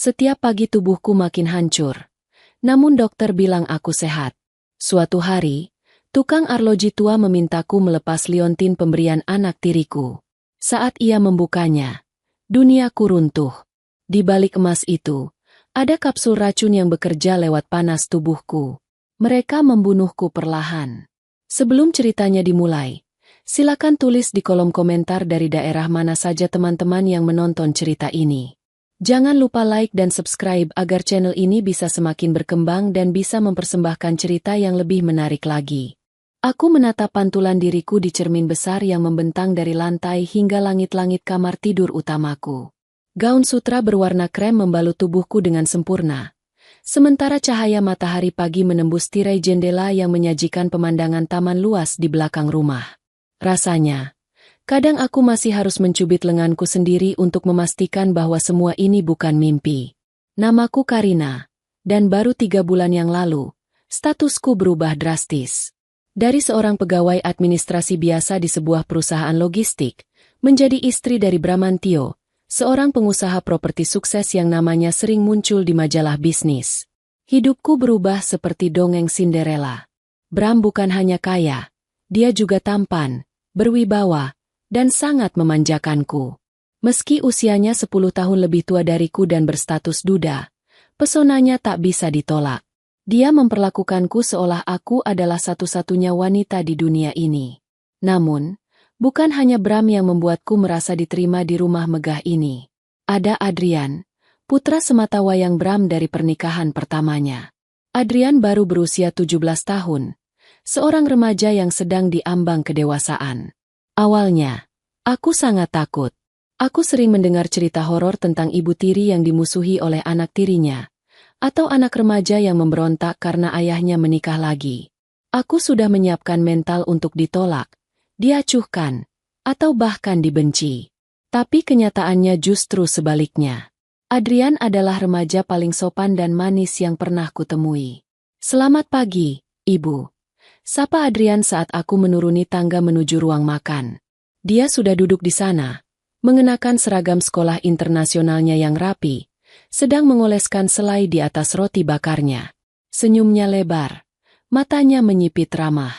Setiap pagi tubuhku makin hancur. Namun dokter bilang aku sehat. Suatu hari, tukang arloji tua memintaku melepas liontin pemberian anak tiriku. Saat ia membukanya, duniaku runtuh. Di balik emas itu, ada kapsul racun yang bekerja lewat panas tubuhku. Mereka membunuhku perlahan. Sebelum ceritanya dimulai, silakan tulis di kolom komentar dari daerah mana saja teman-teman yang menonton cerita ini. Jangan lupa like dan subscribe agar channel ini bisa semakin berkembang dan bisa mempersembahkan cerita yang lebih menarik lagi. Aku menatap pantulan diriku di cermin besar yang membentang dari lantai hingga langit-langit kamar tidur utamaku. Gaun sutra berwarna krem membalut tubuhku dengan sempurna. Sementara cahaya matahari pagi menembus tirai jendela yang menyajikan pemandangan taman luas di belakang rumah. Rasanya, kadang aku masih harus mencubit lenganku sendiri untuk memastikan bahwa semua ini bukan mimpi. Namaku Karina, dan baru 3 bulan yang lalu, statusku berubah drastis. Dari seorang pegawai administrasi biasa di sebuah perusahaan logistik, menjadi istri dari Bramantio, seorang pengusaha properti sukses yang namanya sering muncul di majalah bisnis. Hidupku berubah seperti dongeng Cinderella. Bram bukan hanya kaya, dia juga tampan, berwibawa, dan sangat memanjakanku. Meski usianya 10 tahun lebih tua dariku dan berstatus duda, pesonanya tak bisa ditolak. Dia memperlakukanku seolah aku adalah satu-satunya wanita di dunia ini. Namun, bukan hanya Bram yang membuatku merasa diterima di rumah megah ini. Ada Adrian, putra sematawayang Bram dari pernikahan pertamanya. Adrian baru berusia 17 tahun, seorang remaja yang sedang diambang kedewasaan. Awalnya, aku sangat takut. Aku sering mendengar cerita horor tentang ibu tiri yang dimusuhi oleh anak tirinya, atau anak remaja yang memberontak karena ayahnya menikah lagi. Aku sudah menyiapkan mental untuk ditolak, diacuhkan, atau bahkan dibenci. Tapi kenyataannya justru sebaliknya. Adrian adalah remaja paling sopan dan manis yang pernah kutemui. Selamat pagi, Ibu. Sapa Adrian saat aku menuruni tangga menuju ruang makan. Dia sudah duduk di sana, mengenakan seragam sekolah internasionalnya yang rapi, sedang mengoleskan selai di atas roti bakarnya. Senyumnya lebar, matanya menyipit ramah.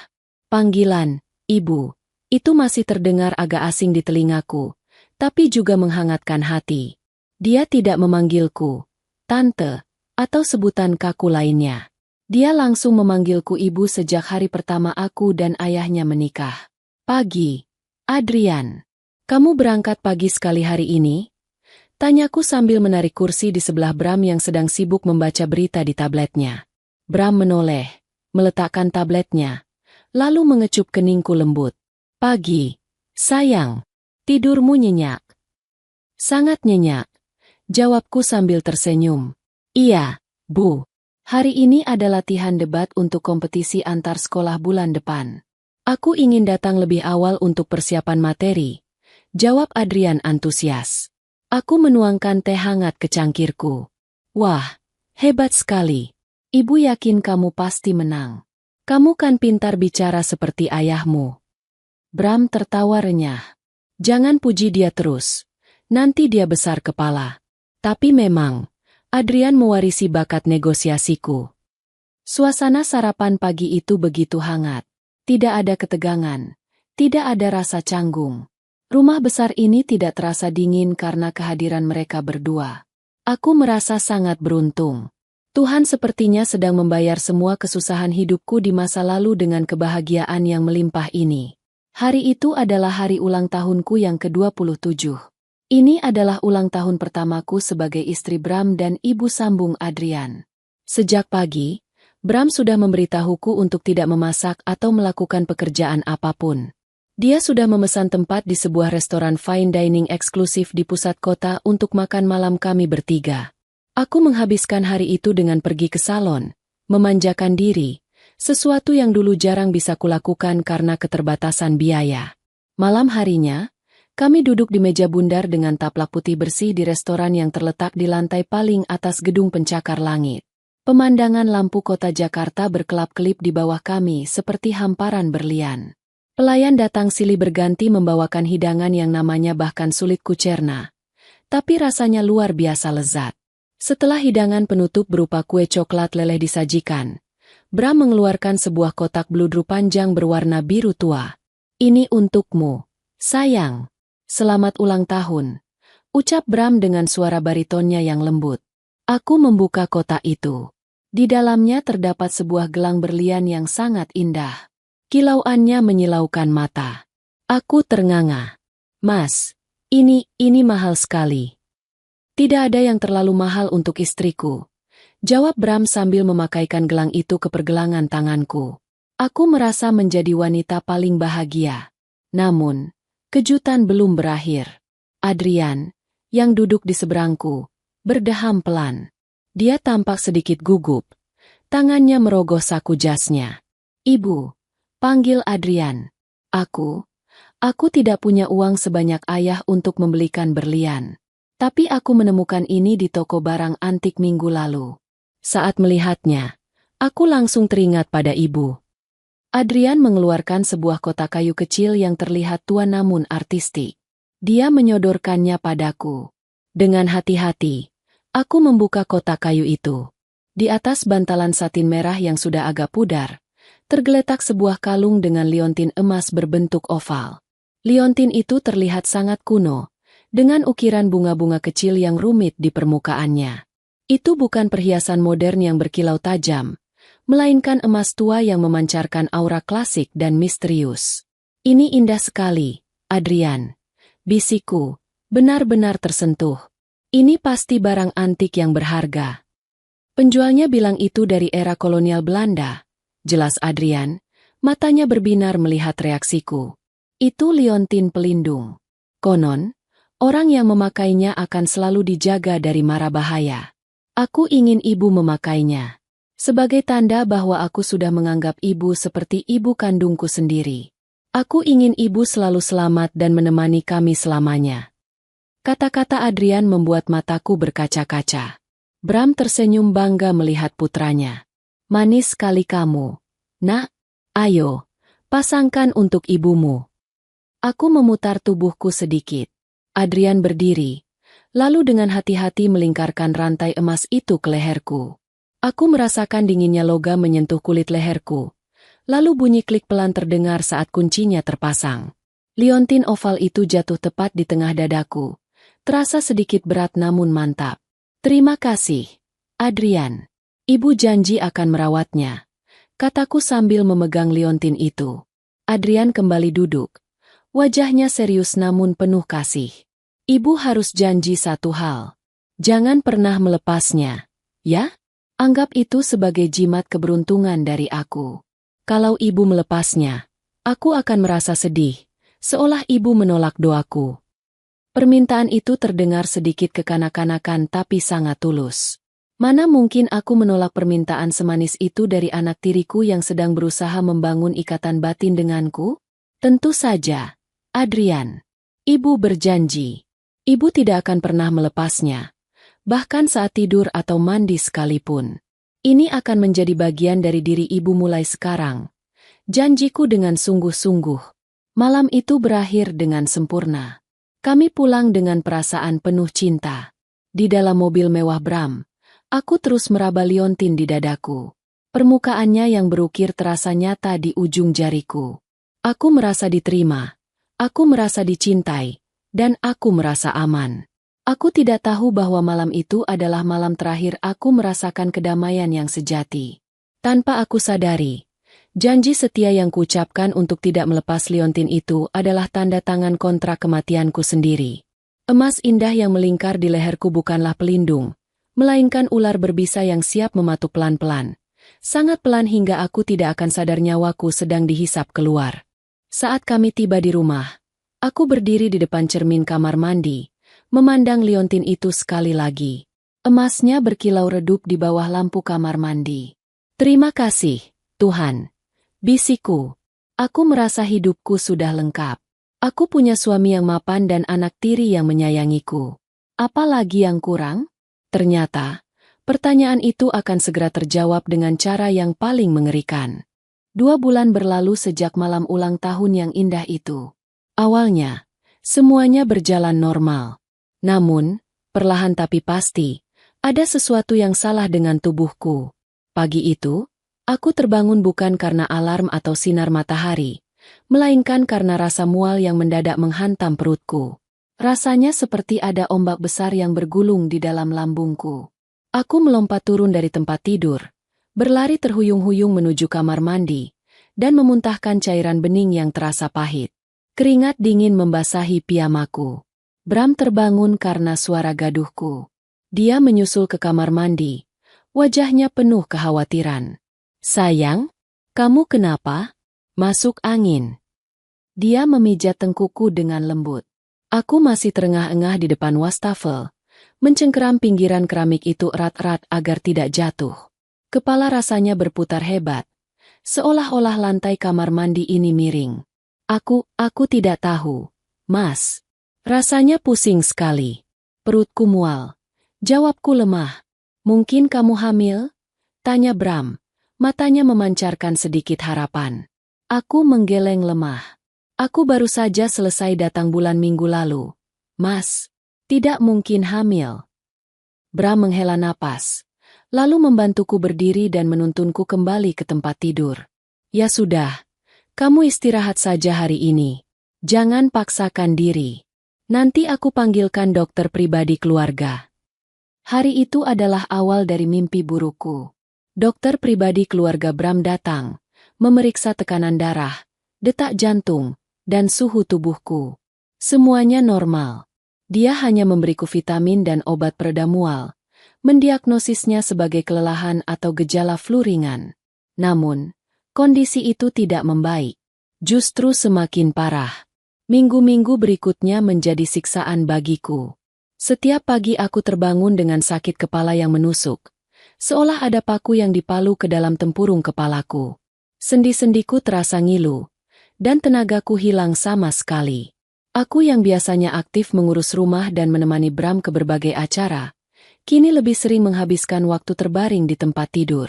Panggilan, Ibu, itu masih terdengar agak asing di telingaku, tapi juga menghangatkan hati. Dia tidak memanggilku Tante, atau sebutan kaku lainnya. Dia langsung memanggilku Ibu sejak hari pertama aku dan ayahnya menikah. Pagi, Adrian. Kamu berangkat pagi sekali hari ini? Tanyaku sambil menarik kursi di sebelah Bram yang sedang sibuk membaca berita di tabletnya. Bram menoleh, meletakkan tabletnya, lalu mengecup keningku lembut. Pagi, sayang. Tidurmu nyenyak? Sangat nyenyak, jawabku sambil tersenyum. Iya, Bu. Hari ini ada latihan debat untuk kompetisi antar sekolah bulan depan. Aku ingin datang lebih awal untuk persiapan materi, jawab Adrian antusias. Aku menuangkan teh hangat ke cangkirku. Wah, hebat sekali. Ibu yakin kamu pasti menang. Kamu kan pintar bicara seperti ayahmu. Bram tertawa renyah. Jangan puji dia terus. Nanti dia besar kepala. Tapi memang, Adrian mewarisi bakat negosiasiku. Suasana sarapan pagi itu begitu hangat. Tidak ada ketegangan. Tidak ada rasa canggung. Rumah besar ini tidak terasa dingin karena kehadiran mereka berdua. Aku merasa sangat beruntung. Tuhan sepertinya sedang membayar semua kesusahan hidupku di masa lalu dengan kebahagiaan yang melimpah ini. Hari itu adalah hari ulang tahunku yang ke-27. Ini adalah ulang tahun pertamaku sebagai istri Bram dan ibu sambung Adrian. Sejak pagi, Bram sudah memberitahuku untuk tidak memasak atau melakukan pekerjaan apapun. Dia sudah memesan tempat di sebuah restoran fine dining eksklusif di pusat kota untuk makan malam kami bertiga. Aku menghabiskan hari itu dengan pergi ke salon, memanjakan diri, sesuatu yang dulu jarang bisa kulakukan karena keterbatasan biaya. Malam harinya, kami duduk di meja bundar dengan taplak putih bersih di restoran yang terletak di lantai paling atas gedung pencakar langit. Pemandangan lampu kota Jakarta berkelap-kelip di bawah kami seperti hamparan berlian. Pelayan datang silih berganti membawakan hidangan yang namanya bahkan sulit kucerna. Tapi rasanya luar biasa lezat. Setelah hidangan penutup berupa kue coklat leleh disajikan, Bram mengeluarkan sebuah kotak bludru panjang berwarna biru tua. "Ini untukmu, sayang. Selamat ulang tahun," ucap Bram dengan suara baritonnya yang lembut. Aku membuka kotak itu. Di dalamnya terdapat sebuah gelang berlian yang sangat indah. Kilauannya menyilaukan mata. Aku ternganga. "Mas, ini mahal sekali." "Tidak ada yang terlalu mahal untuk istriku," jawab Bram sambil memakaikan gelang itu ke pergelangan tanganku. Aku merasa menjadi wanita paling bahagia. Namun, kejutan belum berakhir. Adrian, yang duduk di seberangku, berdeham pelan. Dia tampak sedikit gugup. Tangannya merogoh saku jasnya. "Ibu," panggil Adrian. Aku tidak punya uang sebanyak ayah untuk membelikan berlian. Tapi aku menemukan ini di toko barang antik minggu lalu. Saat melihatnya, aku langsung teringat pada ibu. Adrian mengeluarkan sebuah kotak kayu kecil yang terlihat tua namun artistik. Dia menyodorkannya padaku. Dengan hati-hati, aku membuka kotak kayu itu. Di atas bantalan satin merah yang sudah agak pudar, tergeletak sebuah kalung dengan liontin emas berbentuk oval. Liontin itu terlihat sangat kuno, dengan ukiran bunga-bunga kecil yang rumit di permukaannya. Itu bukan perhiasan modern yang berkilau tajam, melainkan emas tua yang memancarkan aura klasik dan misterius. "Ini indah sekali, Adrian," bisikku, benar-benar tersentuh. "Ini pasti barang antik yang berharga." "Penjualnya bilang itu dari era kolonial Belanda," jelas Adrian, matanya berbinar melihat reaksiku. "Itu liontin pelindung. Konon, orang yang memakainya akan selalu dijaga dari mara bahaya. Aku ingin ibu memakainya. Sebagai tanda bahwa aku sudah menganggap ibu seperti ibu kandungku sendiri. Aku ingin ibu selalu selamat dan menemani kami selamanya." Kata-kata Adrian membuat mataku berkaca-kaca. Bram tersenyum bangga melihat putranya. "Manis sekali kamu, Nak. Ayo, pasangkan untuk ibumu." Aku memutar tubuhku sedikit. Adrian berdiri, lalu dengan hati-hati melingkarkan rantai emas itu ke leherku. Aku merasakan dinginnya logam menyentuh kulit leherku. Lalu bunyi klik pelan terdengar saat kuncinya terpasang. Liontin oval itu jatuh tepat di tengah dadaku. Terasa sedikit berat namun mantap. "Terima kasih, Adrian. Ibu janji akan merawatnya," kataku sambil memegang liontin itu. Adrian kembali duduk. Wajahnya serius namun penuh kasih. "Ibu harus janji satu hal. Jangan pernah melepasnya, ya? Anggap itu sebagai jimat keberuntungan dari aku. Kalau ibu melepasnya, aku akan merasa sedih, seolah ibu menolak doaku." Permintaan itu terdengar sedikit kekanak-kanakan tapi sangat tulus. Mana mungkin aku menolak permintaan semanis itu dari anak tiriku yang sedang berusaha membangun ikatan batin denganku? Tentu saja, Adrian. Ibu berjanji. Ibu tidak akan pernah melepasnya. Bahkan saat tidur atau mandi sekalipun. Ini akan menjadi bagian dari diri ibu mulai sekarang. Janjiku dengan sungguh-sungguh. Malam itu berakhir dengan sempurna. Kami pulang dengan perasaan penuh cinta. Di dalam mobil mewah Bram, aku terus meraba liontin di dadaku. Permukaannya yang berukir terasa nyata di ujung jariku. Aku merasa diterima. Aku merasa dicintai. Dan aku merasa aman. Aku tidak tahu bahwa malam itu adalah malam terakhir aku merasakan kedamaian yang sejati. Tanpa aku sadari, janji setia yang kuucapkan untuk tidak melepas liontin itu adalah tanda tangan kontrak kematianku sendiri. Emas indah yang melingkar di leherku bukanlah pelindung, melainkan ular berbisa yang siap mematuk pelan-pelan. Sangat pelan hingga aku tidak akan sadar nyawaku sedang dihisap keluar. Saat kami tiba di rumah, aku berdiri di depan cermin kamar mandi, memandang liontin itu sekali lagi. Emasnya berkilau redup di bawah lampu kamar mandi. "Terima kasih, Tuhan," bisikku. Aku merasa hidupku sudah lengkap. Aku punya suami yang mapan dan anak tiri yang menyayangiku. Apa lagi yang kurang? Ternyata, pertanyaan itu akan segera terjawab dengan cara yang paling mengerikan. 2 bulan berlalu sejak malam ulang tahun yang indah itu. Awalnya, semuanya berjalan normal. Namun, perlahan tapi pasti, Ada sesuatu yang salah dengan tubuhku. Pagi itu, aku terbangun bukan karena alarm atau sinar matahari, melainkan karena rasa mual yang mendadak menghantam perutku. Rasanya seperti ada ombak besar yang bergulung di dalam lambungku. Aku melompat turun dari tempat tidur, berlari terhuyung-huyung menuju kamar mandi, dan memuntahkan cairan bening yang terasa pahit. Keringat dingin membasahi piyamaku. Bram terbangun karena suara gaduhku. Dia menyusul ke kamar mandi, wajahnya penuh kekhawatiran. "Sayang, kamu kenapa? Masuk angin." Dia memijat tengkuku dengan lembut. Aku masih terengah-engah di depan wastafel, mencengkeram pinggiran keramik itu erat-erat agar tidak jatuh. Kepala rasanya berputar hebat, seolah-olah lantai kamar mandi ini miring. Aku tidak tahu, Mas. Rasanya pusing sekali. Perutku mual. Jawabku lemah. "Mungkin kamu hamil?" tanya Bram. Matanya memancarkan sedikit harapan. Aku menggeleng lemah. "Aku baru saja selesai datang bulan minggu lalu. Mas, tidak mungkin hamil." Bram menghela napas, lalu membantuku berdiri dan menuntunku kembali ke tempat tidur. "Ya sudah, kamu istirahat saja hari ini. Jangan paksakan diri. Nanti aku panggilkan dokter pribadi keluarga." Hari itu adalah awal dari mimpi burukku. Dokter pribadi keluarga Bram datang, memeriksa tekanan darah, detak jantung, dan suhu tubuhku. Semuanya normal. Dia hanya memberiku vitamin dan obat pereda mual, mendiagnosisnya sebagai kelelahan atau gejala flu ringan. Namun, kondisi itu tidak membaik. Justru semakin parah. Minggu-minggu berikutnya menjadi siksaan bagiku. Setiap pagi aku terbangun dengan sakit kepala yang menusuk, seolah ada paku yang dipalu ke dalam tempurung kepalaku. Sendi-sendiku terasa ngilu, dan tenagaku hilang sama sekali. Aku yang biasanya aktif mengurus rumah dan menemani Bram ke berbagai acara, kini lebih sering menghabiskan waktu terbaring di tempat tidur.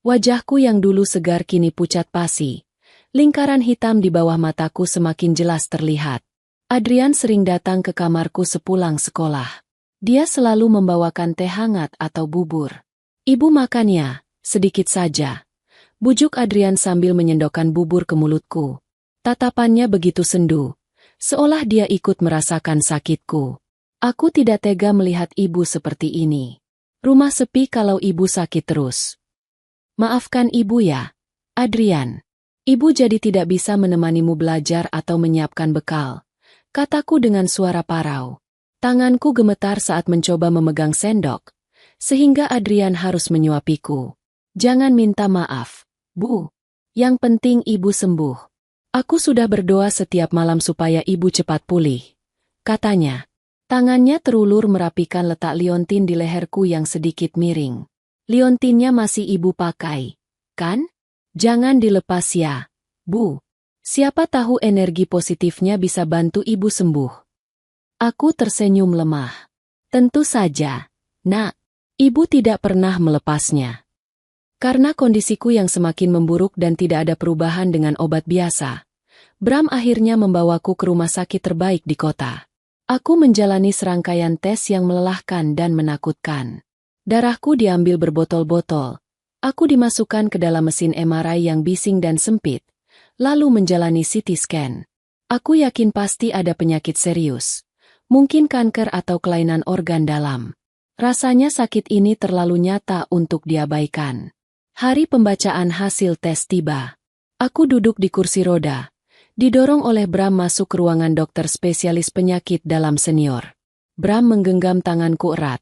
Wajahku yang dulu segar kini pucat pasi. Lingkaran hitam di bawah mataku semakin jelas terlihat. Adrian sering datang ke kamarku sepulang sekolah. Dia selalu membawakan teh hangat atau bubur. "Ibu makan ya, sedikit saja," bujuk Adrian sambil menyendokkan bubur ke mulutku. Tatapannya begitu sendu, seolah dia ikut merasakan sakitku. Aku tidak tega melihat ibu seperti ini. Rumah sepi kalau ibu sakit terus. "Maafkan ibu ya, Adrian. Ibu jadi tidak bisa menemanimu belajar atau menyiapkan bekal," kataku dengan suara parau. Tanganku gemetar saat mencoba memegang sendok, sehingga Adrian harus menyuapiku. "Jangan minta maaf, Bu. Yang penting ibu sembuh." "Aku sudah berdoa setiap malam supaya ibu cepat pulih," katanya. Tangannya terulur merapikan letak liontin di leherku yang sedikit miring. "Liontinnya masih ibu pakai, kan? Jangan dilepas ya, Bu. Siapa tahu energi positifnya bisa bantu ibu sembuh." Aku tersenyum lemah. "Tentu saja, Nak. Ibu tidak pernah melepasnya." Karena kondisiku yang semakin memburuk dan tidak ada perubahan dengan obat biasa, Bram akhirnya membawaku ke rumah sakit terbaik di kota. Aku menjalani serangkaian tes yang melelahkan dan menakutkan. Darahku diambil berbotol-botol. Aku dimasukkan ke dalam mesin MRI yang bising dan sempit, lalu menjalani CT scan. Aku yakin pasti ada penyakit serius, mungkin kanker atau kelainan organ dalam. Rasanya sakit ini terlalu nyata untuk diabaikan. Hari pembacaan hasil tes tiba. Aku duduk di kursi roda, didorong oleh Bram masuk ke ruangan dokter spesialis penyakit dalam senior. Bram menggenggam tanganku erat,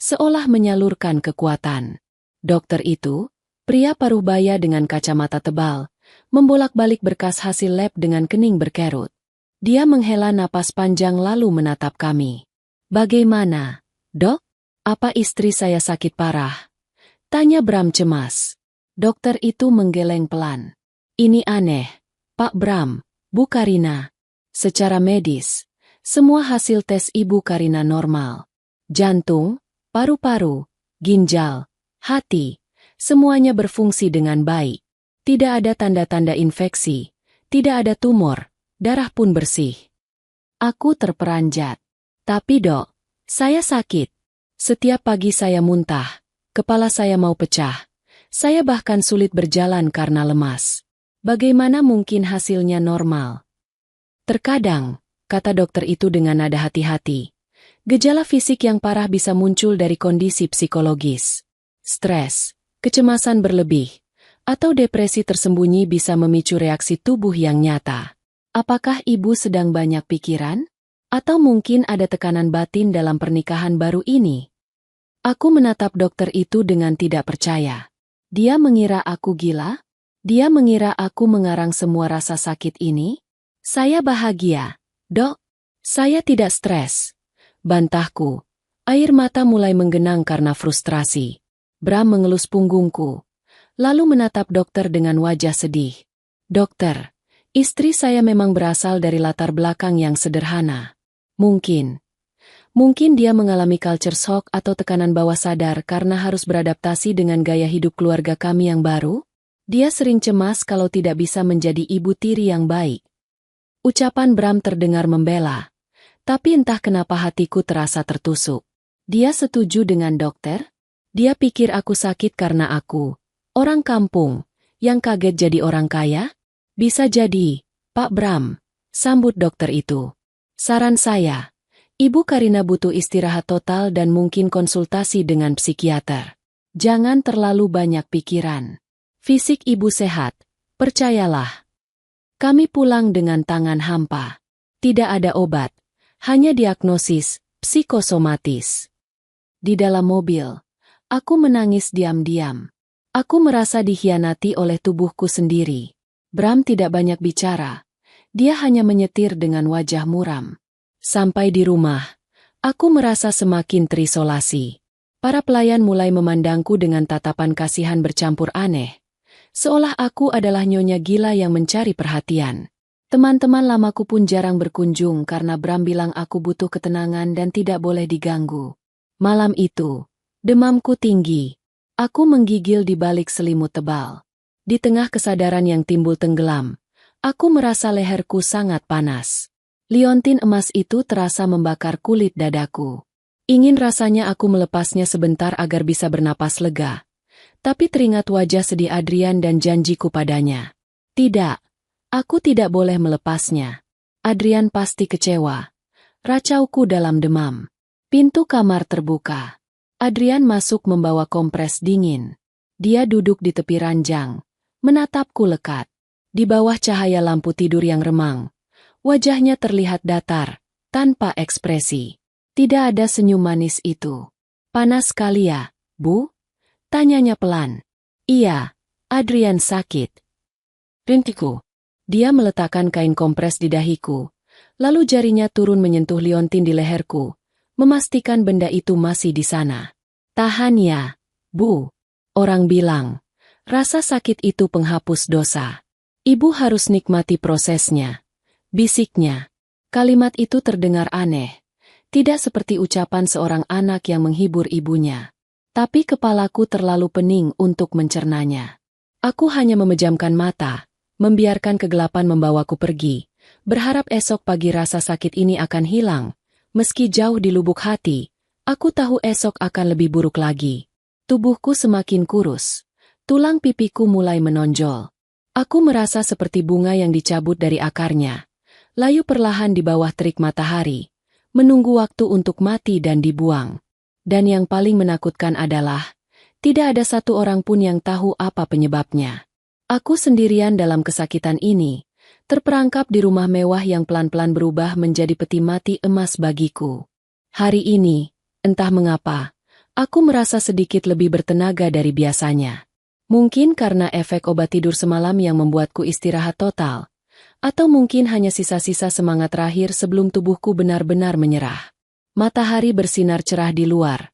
seolah menyalurkan kekuatan. Dokter itu, pria paruh baya dengan kacamata tebal, membolak-balik berkas hasil lab dengan kening berkerut. Dia menghela napas panjang lalu menatap kami. "Bagaimana, Dok? Apa istri saya sakit parah?" tanya Bram cemas. Dokter itu menggeleng pelan. "Ini aneh, Pak Bram, Bu Karina. Secara medis, semua hasil tes Ibu Karina normal. Jantung, paru-paru, ginjal, hati, semuanya berfungsi dengan baik. Tidak ada tanda-tanda infeksi, tidak ada tumor, darah pun bersih." Aku terperanjat. "Tapi Dok, saya sakit. Setiap pagi saya muntah, kepala saya mau pecah. Saya bahkan sulit berjalan karena lemas. Bagaimana mungkin hasilnya normal? Terkadang, kata dokter itu dengan nada hati-hati, gejala fisik yang parah bisa muncul dari kondisi psikologis. Stres, kecemasan berlebih, atau depresi tersembunyi bisa memicu reaksi tubuh yang nyata. Apakah ibu sedang banyak pikiran? Atau mungkin ada tekanan batin dalam pernikahan baru ini? Aku menatap dokter itu dengan tidak percaya. Dia mengira aku gila? Dia mengira aku mengarang semua rasa sakit ini? Saya bahagia, Dok. Saya tidak stres. Bantahku. Air mata mulai menggenang karena frustrasi. Bram mengelus punggungku, lalu menatap dokter dengan wajah sedih. Dokter, istri saya memang berasal dari latar belakang yang sederhana. Mungkin dia mengalami culture shock atau tekanan bawah sadar karena harus beradaptasi dengan gaya hidup keluarga kami yang baru. Dia sering cemas kalau tidak bisa menjadi ibu tiri yang baik. Ucapan Bram terdengar membela, tapi entah kenapa hatiku terasa tertusuk. Dia setuju dengan dokter? Dia pikir aku sakit karena aku, orang kampung, yang kaget jadi orang kaya? Bisa jadi, Pak Bram, sambut dokter itu. Saran saya, Ibu Karina butuh istirahat total dan mungkin konsultasi dengan psikiater. Jangan terlalu banyak pikiran. Fisik ibu sehat, percayalah. Kami pulang dengan tangan hampa. Tidak ada obat, hanya diagnosis psikosomatis. Di dalam mobil, aku menangis diam-diam. Aku merasa dikhianati oleh tubuhku sendiri. Bram tidak banyak bicara. Dia hanya menyetir dengan wajah muram. Sampai di rumah, aku merasa semakin terisolasi. Para pelayan mulai memandangku dengan tatapan kasihan bercampur aneh. Seolah aku adalah nyonya gila yang mencari perhatian. Teman-teman lamaku pun jarang berkunjung karena Bram bilang aku butuh ketenangan dan tidak boleh diganggu. Malam itu, demamku tinggi. Aku menggigil di balik selimut tebal. Di tengah kesadaran yang timbul tenggelam, aku merasa leherku sangat panas. Liontin emas itu terasa membakar kulit dadaku. Ingin rasanya aku melepasnya sebentar agar bisa bernapas lega. Tapi teringat wajah sedih Adrian dan janjiku padanya. Tidak, aku tidak boleh melepasnya. Adrian pasti kecewa. Racauku dalam demam. Pintu kamar terbuka. Adrian masuk membawa kompres dingin. Dia duduk di tepi ranjang, menatapku lekat. Di bawah cahaya lampu tidur yang remang, wajahnya terlihat datar, tanpa ekspresi. Tidak ada senyum manis itu. Panas sekali ya, Bu? Tanyanya pelan. Iya, Adrian sakit. Rintiku. Dia meletakkan kain kompres di dahiku, lalu jarinya turun menyentuh liontin di leherku, memastikan benda itu masih di sana. Tahan ya, Bu. Orang bilang, rasa sakit itu penghapus dosa. Ibu harus nikmati prosesnya. Bisiknya. Kalimat itu terdengar aneh. Tidak seperti ucapan seorang anak yang menghibur ibunya. Tapi kepalaku terlalu pening untuk mencernanya. Aku hanya memejamkan mata, membiarkan kegelapan membawaku pergi, berharap esok pagi rasa sakit ini akan hilang. Meski jauh di lubuk hati, aku tahu esok akan lebih buruk lagi. Tubuhku semakin kurus. Tulang pipiku mulai menonjol. Aku merasa seperti bunga yang dicabut dari akarnya. Layu perlahan di bawah terik matahari, menunggu waktu untuk mati dan dibuang. Dan yang paling menakutkan adalah, tidak ada satu orang pun yang tahu apa penyebabnya. Aku sendirian dalam kesakitan ini, terperangkap di rumah mewah yang pelan-pelan berubah menjadi peti mati emas bagiku. Hari ini, entah mengapa, aku merasa sedikit lebih bertenaga dari biasanya. Mungkin karena efek obat tidur semalam yang membuatku istirahat total, atau mungkin hanya sisa-sisa semangat terakhir sebelum tubuhku benar-benar menyerah. Matahari bersinar cerah di luar,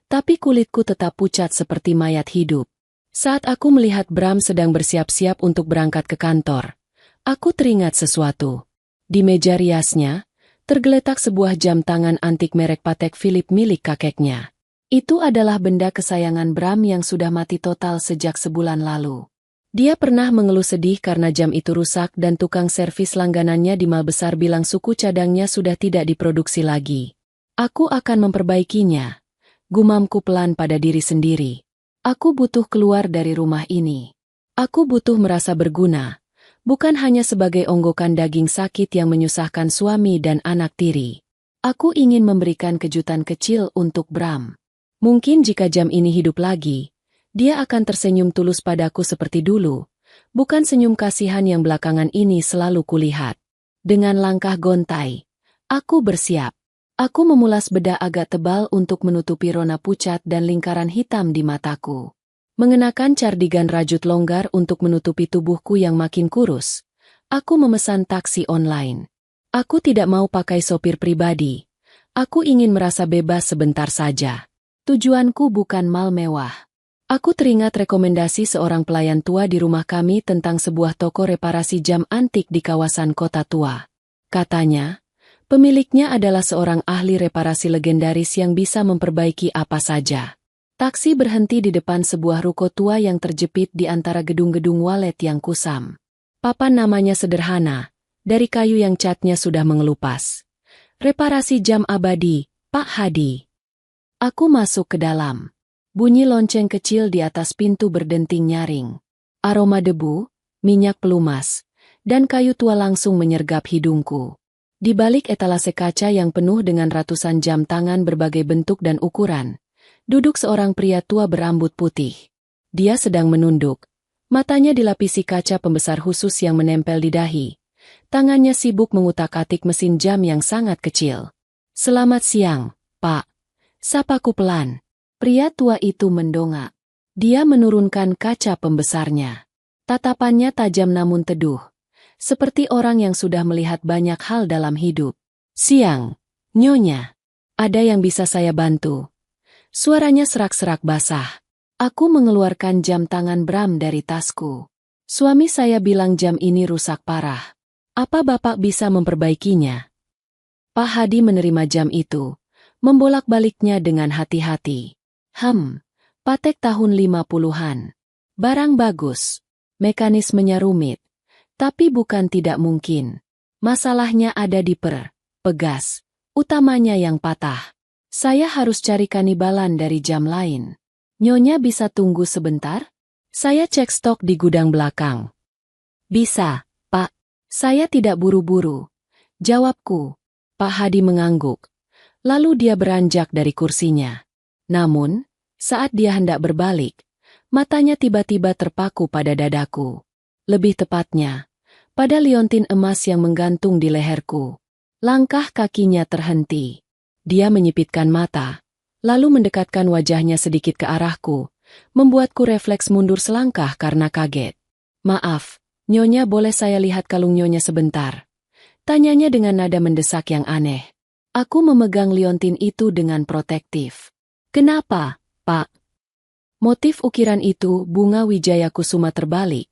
tapi kulitku tetap pucat seperti mayat hidup. Saat aku melihat Bram sedang bersiap-siap untuk berangkat ke kantor, aku teringat sesuatu. Di meja riasnya, tergeletak sebuah jam tangan antik merek Patek Philippe milik kakeknya. Itu adalah benda kesayangan Bram yang sudah mati total sejak sebulan lalu. Dia pernah mengeluh sedih karena jam itu rusak dan tukang servis langganannya di Mal Besar bilang suku cadangnya sudah tidak diproduksi lagi. Aku akan memperbaikinya. Gumamku pelan pada diri sendiri. Aku butuh keluar dari rumah ini. Aku butuh merasa berguna, bukan hanya sebagai onggokan daging sakit yang menyusahkan suami dan anak tiri. Aku ingin memberikan kejutan kecil untuk Bram. Mungkin jika jam ini hidup lagi, dia akan tersenyum tulus padaku seperti dulu, bukan senyum kasihan yang belakangan ini selalu kulihat. Dengan langkah gontai, aku bersiap. Aku memulas bedah agak tebal untuk menutupi rona pucat dan lingkaran hitam di mataku. Mengenakan cardigan rajut longgar untuk menutupi tubuhku yang makin kurus. Aku memesan taksi online. Aku tidak mau pakai sopir pribadi. Aku ingin merasa bebas sebentar saja. Tujuanku bukan mal mewah. Aku teringat rekomendasi seorang pelayan tua di rumah kami tentang sebuah toko reparasi jam antik di kawasan kota tua. Katanya, pemiliknya adalah seorang ahli reparasi legendaris yang bisa memperbaiki apa saja. Taksi berhenti di depan sebuah ruko tua yang terjepit di antara gedung-gedung walet yang kusam. Papan namanya sederhana, dari kayu yang catnya sudah mengelupas. Reparasi jam abadi, Pak Hadi. Aku masuk ke dalam. Bunyi lonceng kecil di atas pintu berdenting nyaring. Aroma debu, minyak pelumas, dan kayu tua langsung menyergap hidungku. Di balik etalase kaca yang penuh dengan ratusan jam tangan berbagai bentuk dan ukuran, duduk seorang pria tua berambut putih. Dia sedang menunduk. Matanya dilapisi kaca pembesar khusus yang menempel di dahi. Tangannya sibuk mengutak-atik mesin jam yang sangat kecil. "Selamat siang, Pak." Sapaku pelan. Pria tua itu mendongak. Dia menurunkan kaca pembesarnya. Tatapannya tajam namun teduh. Seperti orang yang sudah melihat banyak hal dalam hidup. "Siang, Nyonya. Ada yang bisa saya bantu?" Suaranya serak-serak basah. Aku mengeluarkan jam tangan Bram dari tasku. "Suami saya bilang jam ini rusak parah. Apa Bapak bisa memperbaikinya?" Pak Hadi menerima jam itu, membolak-baliknya dengan hati-hati. Patek tahun 50-an. Barang bagus. Mekanismenya rumit. Tapi bukan tidak mungkin. Masalahnya ada di pegas. Utamanya yang patah. Saya harus cari kanibalan dari jam lain. Nyonya bisa tunggu sebentar? Saya cek stok di gudang belakang. Bisa, Pak. Saya tidak buru-buru. Jawabku. Pak Hadi mengangguk. Lalu dia beranjak dari kursinya. Namun, saat dia hendak berbalik, matanya tiba-tiba terpaku pada dadaku. Lebih tepatnya, pada liontin emas yang menggantung di leherku. Langkah kakinya terhenti. Dia menyipitkan mata, lalu mendekatkan wajahnya sedikit ke arahku, membuatku refleks mundur selangkah karena kaget. "Maaf, Nyonya, boleh saya lihat kalung Nyonya sebentar?" Tanyanya dengan nada mendesak yang aneh. Aku memegang liontin itu dengan protektif. "Kenapa, Pak?" Motif ukiran itu bunga wijaya kusuma terbalik.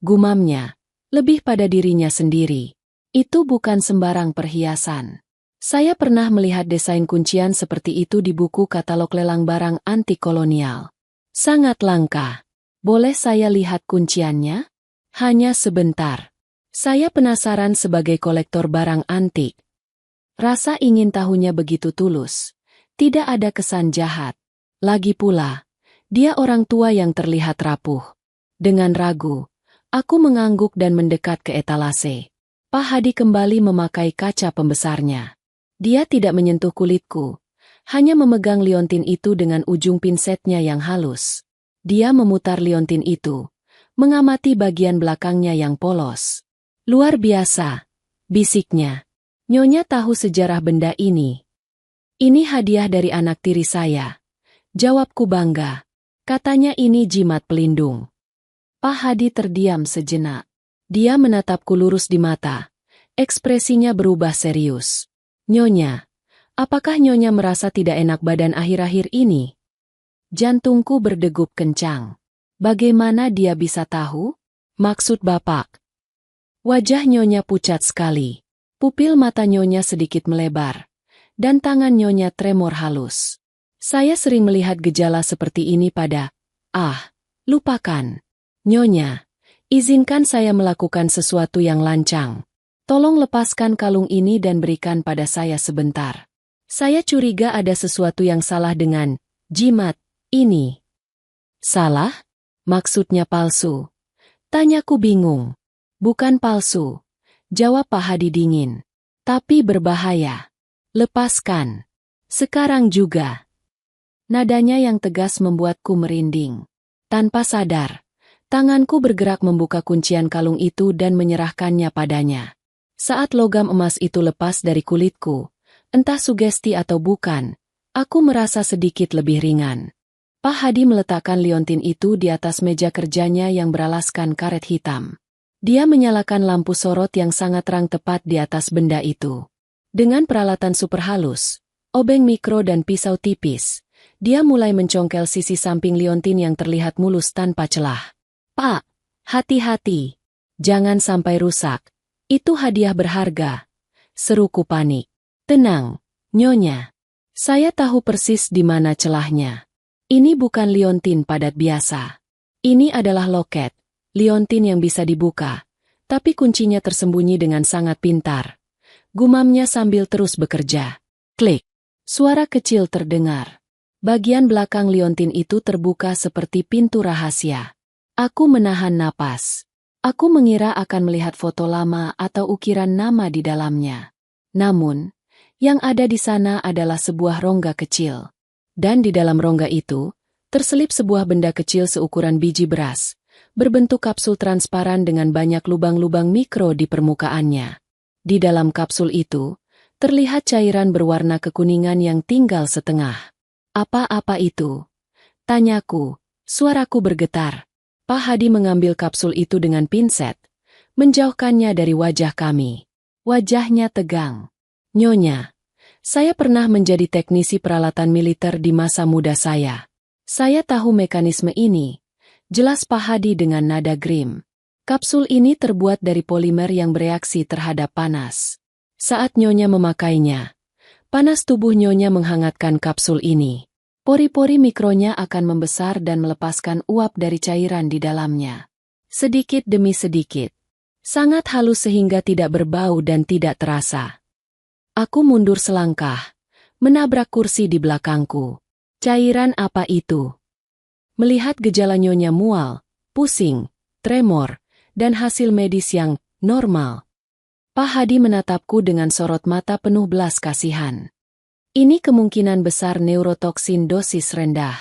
Gumamnya, lebih pada dirinya sendiri. Itu bukan sembarang perhiasan. Saya pernah melihat desain kuncian seperti itu di buku katalog lelang barang antik kolonial. Sangat langka. Boleh saya lihat kunciannya? Hanya sebentar. Saya penasaran sebagai kolektor barang antik. Rasa ingin tahunya begitu tulus. Tidak ada kesan jahat. Lagi pula, dia orang tua yang terlihat rapuh. Dengan ragu, aku mengangguk dan mendekat ke etalase. Pak Hadi kembali memakai kaca pembesarnya. Dia tidak menyentuh kulitku, hanya memegang liontin itu dengan ujung pinsetnya yang halus. Dia memutar liontin itu, mengamati bagian belakangnya yang polos. "Luar biasa," bisiknya. "Nyonya tahu sejarah benda ini?" "Ini hadiah dari anak tiri saya." Jawabku bangga. Katanya ini jimat pelindung. Pak Hadi terdiam sejenak. Dia menatapku lurus di mata. Ekspresinya berubah serius. "Nyonya, apakah Nyonya merasa tidak enak badan akhir-akhir ini?" Jantungku berdegup kencang. Bagaimana dia bisa tahu? "Maksud Bapak?" Wajah Nyonya pucat sekali. Pupil mata Nyonya sedikit melebar. Dan tangan Nyonya tremor halus. "Saya sering melihat gejala seperti ini pada... lupakan. Nyonya, izinkan saya melakukan sesuatu yang lancang. Tolong lepaskan kalung ini dan berikan pada saya sebentar. Saya curiga ada sesuatu yang salah dengan Jimat, ini. Salah? Maksudnya palsu. Tanyaku bingung. Bukan palsu. Jawab Pak Hadi dingin. Tapi berbahaya. Lepaskan. Sekarang juga. Nadanya yang tegas membuatku merinding. Tanpa sadar, tanganku bergerak membuka kuncian kalung itu dan menyerahkannya padanya. Saat logam emas itu lepas dari kulitku, entah sugesti atau bukan, aku merasa sedikit lebih ringan. Pak Hadi meletakkan liontin itu di atas meja kerjanya yang beralaskan karet hitam. Dia menyalakan lampu sorot yang sangat terang tepat di atas benda itu. Dengan peralatan super halus, obeng mikro dan pisau tipis, dia mulai mencongkel sisi samping liontin yang terlihat mulus tanpa celah. Pak, hati-hati. Jangan sampai rusak. Itu hadiah berharga. Seruku panik. Tenang, Nyonya. Saya tahu persis di mana celahnya. Ini bukan liontin padat biasa. Ini adalah loket, liontin yang bisa dibuka, tapi kuncinya tersembunyi dengan sangat pintar. Gumamnya sambil terus bekerja. Klik. Suara kecil terdengar. Bagian belakang liontin itu terbuka seperti pintu rahasia. Aku menahan napas. Aku mengira akan melihat foto lama atau ukiran nama di dalamnya. Namun, yang ada di sana adalah sebuah rongga kecil. Dan di dalam rongga itu, terselip sebuah benda kecil seukuran biji beras, berbentuk kapsul transparan dengan banyak lubang-lubang mikro di permukaannya. Di dalam kapsul itu, terlihat cairan berwarna kekuningan yang tinggal setengah. Apa-apa itu? Tanyaku, suaraku bergetar. Pak Hadi mengambil kapsul itu dengan pinset, menjauhkannya dari wajah kami. Wajahnya tegang. Nyonya, saya pernah menjadi teknisi peralatan militer di masa muda saya. Saya tahu mekanisme ini. Jelas Pak Hadi dengan nada grim. Kapsul ini terbuat dari polimer yang bereaksi terhadap panas. Saat Nyonya memakainya, panas tubuh Nyonya menghangatkan kapsul ini. Pori-pori mikronya akan membesar dan melepaskan uap dari cairan di dalamnya. Sedikit demi sedikit. Sangat halus sehingga tidak berbau dan tidak terasa. Aku mundur selangkah, menabrak kursi di belakangku. Cairan apa itu? Melihat gejala Nyonya mual, pusing, tremor, dan hasil medis yang normal. Pak Hadi menatapku dengan sorot mata penuh belas kasihan. Ini kemungkinan besar neurotoksin dosis rendah.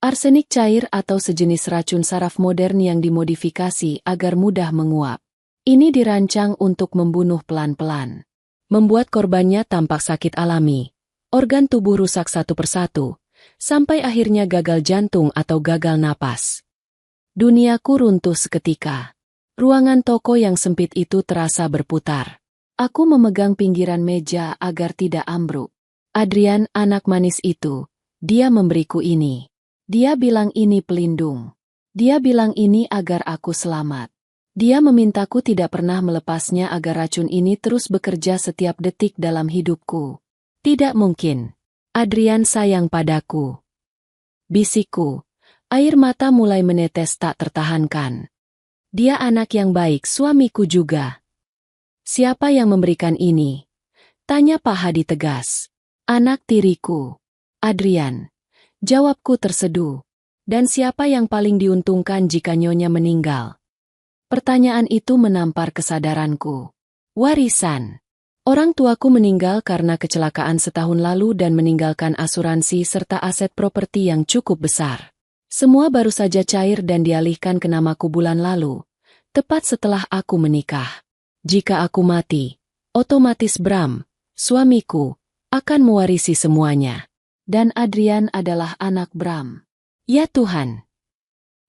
Arsenik cair atau sejenis racun saraf modern yang dimodifikasi agar mudah menguap. Ini dirancang untuk membunuh pelan-pelan. Membuat korbannya tampak sakit alami. Organ tubuh rusak satu persatu, sampai akhirnya gagal jantung atau gagal napas. Duniaku runtuh seketika. Ruangan toko yang sempit itu terasa berputar. Aku memegang pinggiran meja agar tidak ambruk. Adrian, anak manis itu, dia memberiku ini. Dia bilang ini pelindung. Dia bilang ini agar aku selamat. Dia memintaku tidak pernah melepasnya agar racun ini terus bekerja setiap detik dalam hidupku. Tidak mungkin. Adrian sayang padaku. Bisikku. Air mata mulai menetes tak tertahankan. Dia anak yang baik, suamiku juga. Siapa yang memberikan ini? Tanya Pak Hadi tegas. Anak tiriku. Adrian. Jawabku terseduh. Dan siapa yang paling diuntungkan jika Nyonya meninggal? Pertanyaan itu menampar kesadaranku. Warisan. Orang tuaku meninggal karena kecelakaan setahun lalu dan meninggalkan asuransi serta aset properti yang cukup besar. Semua baru saja cair dan dialihkan ke namaku bulan lalu, tepat setelah aku menikah. Jika aku mati, otomatis Bram, suamiku, akan mewarisi semuanya. Dan Adrian adalah anak Bram. Ya Tuhan.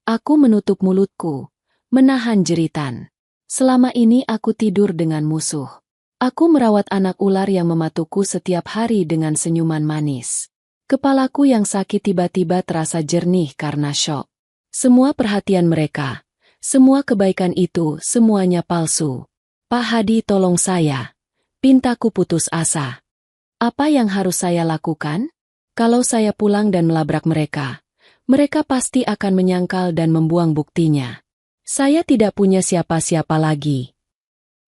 Aku menutup mulutku, menahan jeritan. Selama ini aku tidur dengan musuh. Aku merawat anak ular yang mematuku setiap hari dengan senyuman manis. Kepalaku yang sakit tiba-tiba terasa jernih karena syok. Semua perhatian mereka, semua kebaikan itu, semuanya palsu. Pak Hadi, tolong saya. Pintaku putus asa. Apa yang harus saya lakukan? Kalau saya pulang dan melabrak mereka, mereka pasti akan menyangkal dan membuang buktinya. Saya tidak punya siapa-siapa lagi.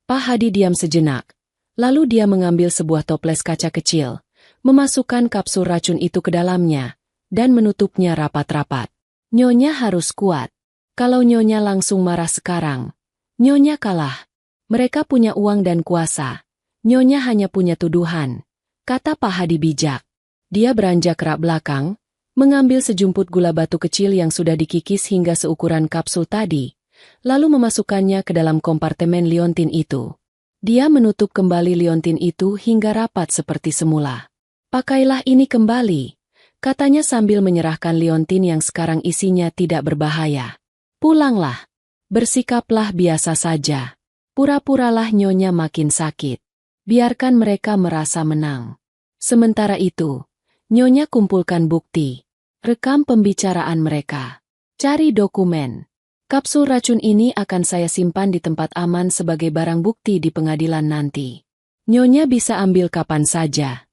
Pak Hadi diam sejenak. Lalu dia mengambil sebuah toples kaca kecil, memasukkan kapsul racun itu ke dalamnya, dan menutupnya rapat-rapat. Nyonya harus kuat. Kalau Nyonya langsung marah sekarang, Nyonya kalah. Mereka punya uang dan kuasa. Nyonya hanya punya tuduhan, kata Pak Hadi bijak. Dia beranjak rak belakang, mengambil sejumput gula batu kecil yang sudah dikikis hingga seukuran kapsul tadi, lalu memasukkannya ke dalam kompartemen liontin itu. Dia menutup kembali liontin itu hingga rapat seperti semula. Pakailah ini kembali, katanya sambil menyerahkan liontin yang sekarang isinya tidak berbahaya. Pulanglah. Bersikaplah biasa saja. Pura-puralah Nyonya makin sakit. Biarkan mereka merasa menang. Sementara itu, Nyonya kumpulkan bukti. Rekam pembicaraan mereka. Cari dokumen. Kapsul racun ini akan saya simpan di tempat aman sebagai barang bukti di pengadilan nanti. Nyonya bisa ambil kapan saja.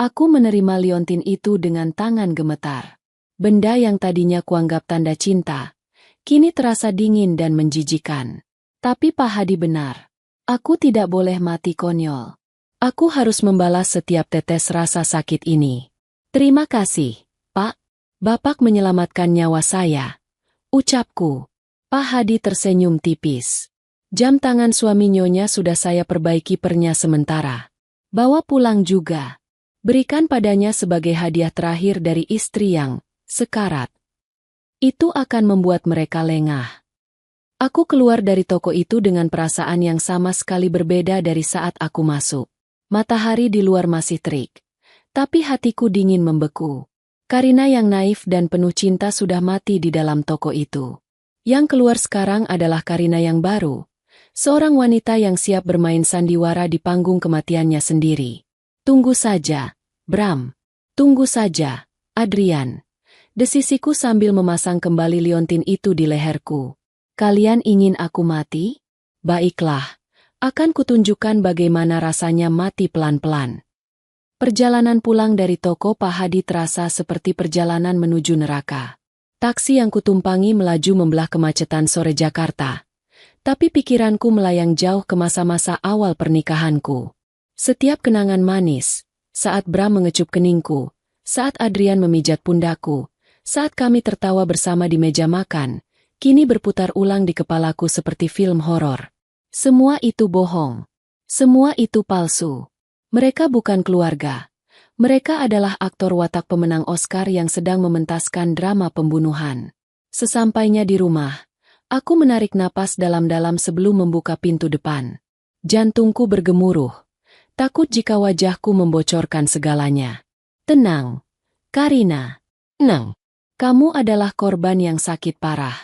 Aku menerima liontin itu dengan tangan gemetar. Benda yang tadinya kuanggap tanda cinta, kini terasa dingin dan menjijikan. Tapi Pak Hadi benar. Aku tidak boleh mati konyol. Aku harus membalas setiap tetes rasa sakit ini. Terima kasih, Pak. Bapak menyelamatkan nyawa saya. Ucapku. Pak Hadi tersenyum tipis. Jam tangan suami Nyonya sudah saya perbaiki pernya sementara. Bawa pulang juga. Berikan padanya sebagai hadiah terakhir dari istri yang sekarat. Itu akan membuat mereka lengah. Aku keluar dari toko itu dengan perasaan yang sama sekali berbeda dari saat aku masuk. Matahari di luar masih terik, tapi hatiku dingin membeku. Karina yang naif dan penuh cinta sudah mati di dalam toko itu. Yang keluar sekarang adalah Karina yang baru, seorang wanita yang siap bermain sandiwara di panggung kematiannya sendiri. Tunggu saja, Bram. Tunggu saja, Adrian. Desisiku sambil memasang kembali liontin itu di leherku. Kalian ingin aku mati? Baiklah, akan kutunjukkan bagaimana rasanya mati pelan-pelan. Perjalanan pulang dari toko Pak Hadi terasa seperti perjalanan menuju neraka. Taksi yang kutumpangi melaju membelah kemacetan sore Jakarta. Tapi pikiranku melayang jauh ke masa-masa awal pernikahanku. Setiap kenangan manis, saat Bram mengecup keningku, saat Adrian memijat pundakku, saat kami tertawa bersama di meja makan, kini berputar ulang di kepalaku seperti film horor. Semua itu bohong. Semua itu palsu. Mereka bukan keluarga. Mereka adalah aktor watak pemenang Oscar yang sedang mementaskan drama pembunuhan. Sesampainya di rumah, aku menarik napas dalam-dalam sebelum membuka pintu depan. Jantungku bergemuruh. Takut jika wajahku membocorkan segalanya. Tenang, Karina. Tenang. Kamu adalah korban yang sakit parah.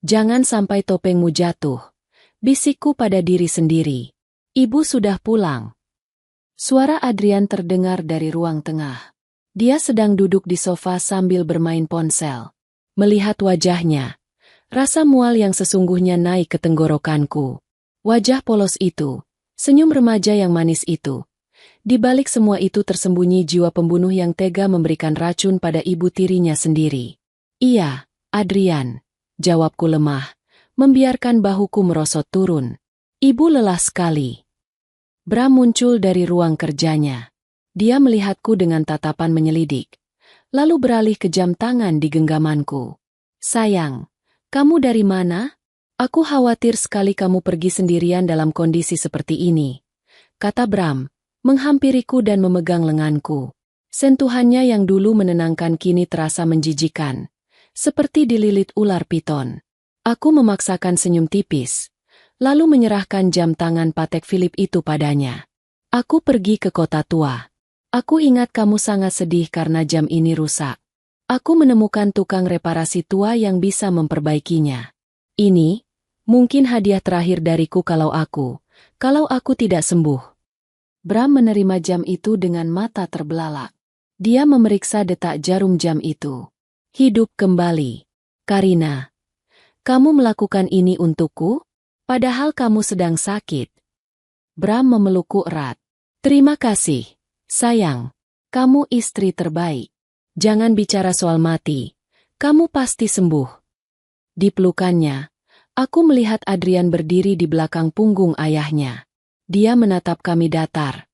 Jangan sampai topengmu jatuh. Bisikku pada diri sendiri. Ibu sudah pulang. Suara Adrian terdengar dari ruang tengah. Dia sedang duduk di sofa sambil bermain ponsel. Melihat wajahnya, rasa mual yang sesungguhnya naik ke tenggorokanku. Wajah polos itu, senyum remaja yang manis itu. Di balik semua itu tersembunyi jiwa pembunuh yang tega memberikan racun pada ibu tirinya sendiri. Iya, Adrian. Jawabku lemah, membiarkan bahuku merosot turun. Ibu lelah sekali. Bram muncul dari ruang kerjanya. Dia melihatku dengan tatapan menyelidik, lalu beralih ke jam tangan di genggamanku. Sayang, kamu dari mana? Aku khawatir sekali kamu pergi sendirian dalam kondisi seperti ini, kata Bram, menghampiriku dan memegang lenganku. Sentuhannya yang dulu menenangkan kini terasa menjijikan. Seperti dililit ular piton. Aku memaksakan senyum tipis, lalu menyerahkan jam tangan Patek Philippe itu padanya. Aku pergi ke kota tua. Aku ingat kamu sangat sedih karena jam ini rusak. Aku menemukan tukang reparasi tua yang bisa memperbaikinya. Ini, mungkin hadiah terakhir dariku kalau aku tidak sembuh. Bram menerima jam itu dengan mata terbelalak. Dia memeriksa detak jarum jam itu. Hidup kembali. Karina, kamu melakukan ini untukku? Padahal kamu sedang sakit. Bram memelukku erat. Terima kasih, sayang. Kamu istri terbaik. Jangan bicara soal mati. Kamu pasti sembuh. Di pelukannya, aku melihat Adrian berdiri di belakang punggung ayahnya. Dia menatap kami datar.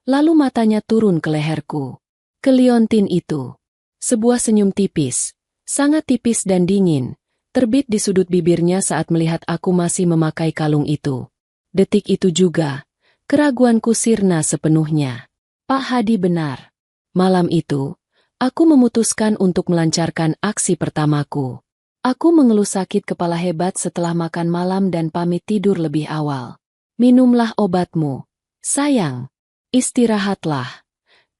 Lalu matanya turun ke leherku. Ke liontin itu. Sebuah senyum tipis, sangat tipis dan dingin, terbit di sudut bibirnya saat melihat aku masih memakai kalung itu. Detik itu juga, keraguanku sirna sepenuhnya. Pak Hadi benar. Malam itu, aku memutuskan untuk melancarkan aksi pertamaku. Aku mengeluh sakit kepala hebat setelah makan malam dan pamit tidur lebih awal. Minumlah obatmu, sayang. Istirahatlah,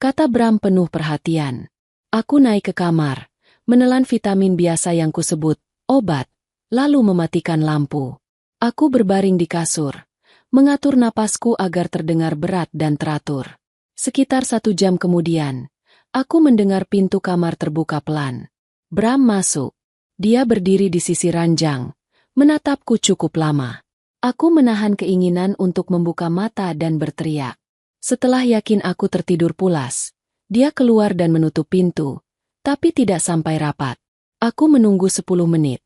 kata Bram penuh perhatian. Aku naik ke kamar, menelan vitamin biasa yang kusebut obat, lalu mematikan lampu. Aku berbaring di kasur, mengatur napasku agar terdengar berat dan teratur. Sekitar 1 jam kemudian, aku mendengar pintu kamar terbuka pelan. Bram masuk. Dia berdiri di sisi ranjang, menatapku cukup lama. Aku menahan keinginan untuk membuka mata dan berteriak. Setelah yakin aku tertidur pulas, dia keluar dan menutup pintu, tapi tidak sampai rapat. Aku menunggu 10 menit,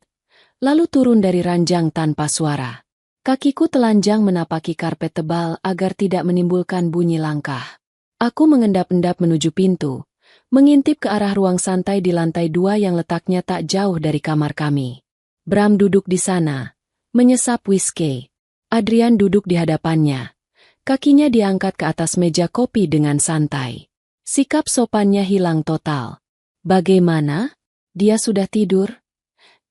lalu turun dari ranjang tanpa suara. Kakiku telanjang menapaki karpet tebal agar tidak menimbulkan bunyi langkah. Aku mengendap-endap menuju pintu, mengintip ke arah ruang santai di lantai 2 yang letaknya tak jauh dari kamar kami. Bram duduk di sana, menyesap whisky. Adrian duduk di hadapannya. Kakinya diangkat ke atas meja kopi dengan santai. Sikap sopannya hilang total. Bagaimana? Dia sudah tidur?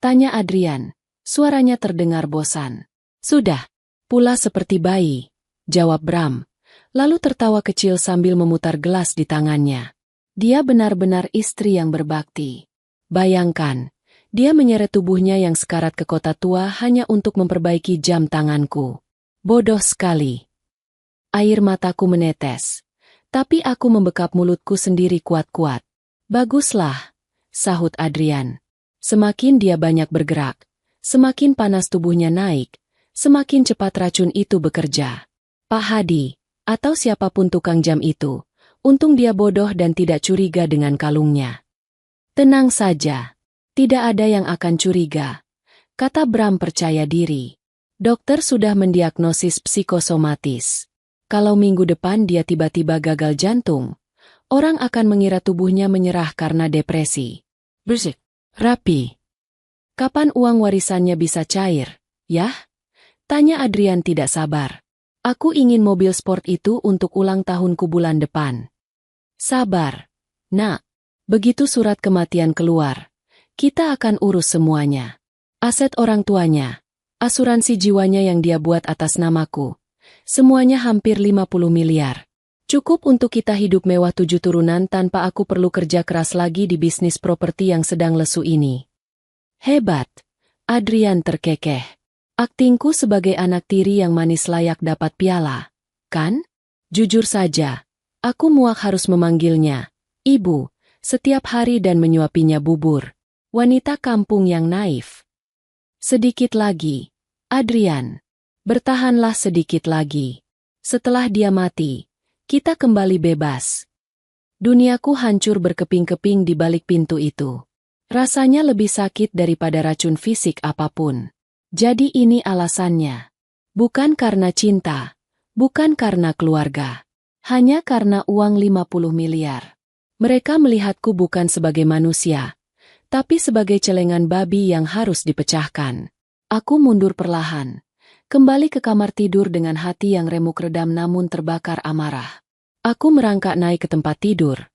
Tanya Adrian. Suaranya terdengar bosan. Sudah. Pula seperti bayi, jawab Bram. Lalu tertawa kecil sambil memutar gelas di tangannya. Dia benar-benar istri yang berbakti. Bayangkan, dia menyeret tubuhnya yang sekarat ke kota tua hanya untuk memperbaiki jam tanganku. Bodoh sekali. Air mataku menetes. Tapi aku membekap mulutku sendiri kuat-kuat. Baguslah, sahut Adrian. Semakin dia banyak bergerak, semakin panas tubuhnya naik, semakin cepat racun itu bekerja. Pak Hadi, atau siapapun tukang jam itu, untung dia bodoh dan tidak curiga dengan kalungnya. Tenang saja. Tidak ada yang akan curiga, kata Bram percaya diri. Dokter sudah mendiagnosis psikosomatis. Kalau minggu depan dia tiba-tiba gagal jantung, orang akan mengira tubuhnya menyerah karena depresi. Bersih, rapi. Kapan uang warisannya bisa cair, ya? Tanya Adrian tidak sabar. Aku ingin mobil sport itu untuk ulang tahunku bulan depan. Sabar, nak. Begitu surat kematian keluar, kita akan urus semuanya. Aset orang tuanya, asuransi jiwanya yang dia buat atas namaku. Semuanya hampir 50 miliar. Cukup untuk kita hidup mewah 7 turunan tanpa aku perlu kerja keras lagi di bisnis properti yang sedang lesu ini. Hebat. Adrian terkekeh. Aktingku sebagai anak tiri yang manis layak dapat piala, kan? Jujur saja, aku muak harus memanggilnya Ibu setiap hari dan menyuapinya bubur. Wanita kampung yang naif. Sedikit lagi, Adrian. Bertahanlah sedikit lagi. Setelah dia mati, kita kembali bebas. Duniaku hancur berkeping-keping di balik pintu itu. Rasanya lebih sakit daripada racun fisik apapun. Jadi ini alasannya. Bukan karena cinta, bukan karena keluarga. Hanya karena uang 50 miliar. Mereka melihatku bukan sebagai manusia, tapi sebagai celengan babi yang harus dipecahkan. Aku mundur perlahan, kembali ke kamar tidur dengan hati yang remuk redam namun terbakar amarah. Aku merangkak naik ke tempat tidur,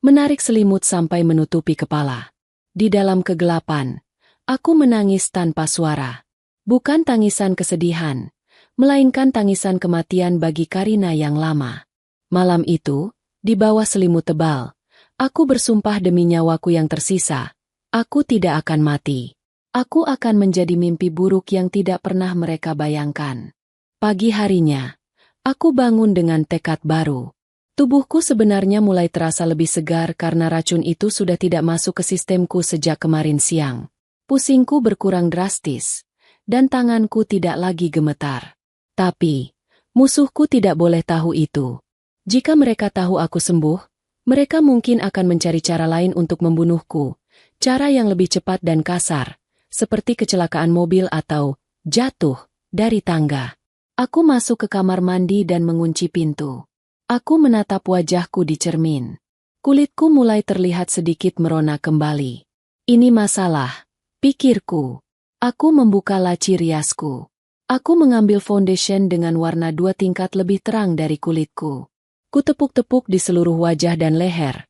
menarik selimut sampai menutupi kepala. Di dalam kegelapan, aku menangis tanpa suara. Bukan tangisan kesedihan, melainkan tangisan kematian bagi Karina yang lama. Malam itu, di bawah selimut tebal, aku bersumpah demi nyawaku yang tersisa, aku tidak akan mati. Aku akan menjadi mimpi buruk yang tidak pernah mereka bayangkan. Pagi harinya, aku bangun dengan tekad baru. Tubuhku sebenarnya mulai terasa lebih segar karena racun itu sudah tidak masuk ke sistemku sejak kemarin siang. Pusingku berkurang drastis, dan tanganku tidak lagi gemetar. Tapi, musuhku tidak boleh tahu itu. Jika mereka tahu aku sembuh, mereka mungkin akan mencari cara lain untuk membunuhku, cara yang lebih cepat dan kasar, seperti kecelakaan mobil atau jatuh dari tangga. Aku masuk ke kamar mandi dan mengunci pintu. Aku menatap wajahku di cermin. Kulitku mulai terlihat sedikit merona kembali. Ini masalah, pikirku. Aku membuka laci riasku. Aku mengambil foundation dengan warna 2 tingkat lebih terang dari kulitku. Kutepuk-tepuk di seluruh wajah dan leher,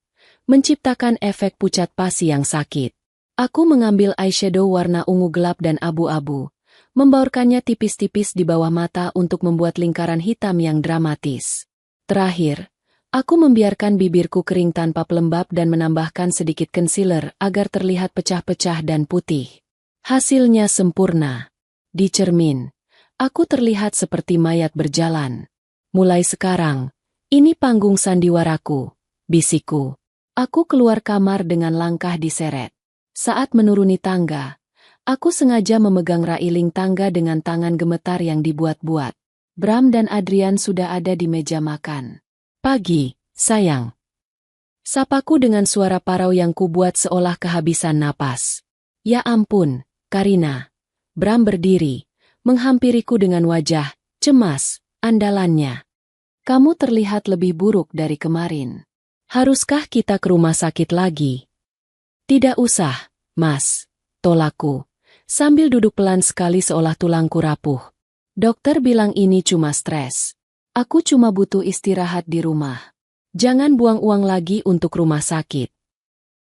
menciptakan efek pucat pasi yang sakit. Aku mengambil eyeshadow warna ungu gelap dan abu-abu, membaurkannya tipis-tipis di bawah mata untuk membuat lingkaran hitam yang dramatis. Terakhir, aku membiarkan bibirku kering tanpa pelembab dan menambahkan sedikit concealer agar terlihat pecah-pecah dan putih. Hasilnya sempurna. Di cermin, aku terlihat seperti mayat berjalan. Mulai sekarang, ini panggung sandiwaraku, bisikku. Aku keluar kamar dengan langkah diseret. Saat menuruni tangga, aku sengaja memegang railing tangga dengan tangan gemetar yang dibuat-buat. Bram dan Adrian sudah ada di meja makan. Pagi, sayang. Sapaku dengan suara parau yang kubuat seolah kehabisan napas. Ya ampun, Karina. Bram berdiri, menghampiriku dengan wajah cemas, andalannya. Kamu terlihat lebih buruk dari kemarin. Haruskah kita ke rumah sakit lagi? Tidak usah, Mas, tolakku, sambil duduk pelan sekali seolah tulangku rapuh. Dokter bilang ini cuma stres. Aku cuma butuh istirahat di rumah. Jangan buang uang lagi untuk rumah sakit.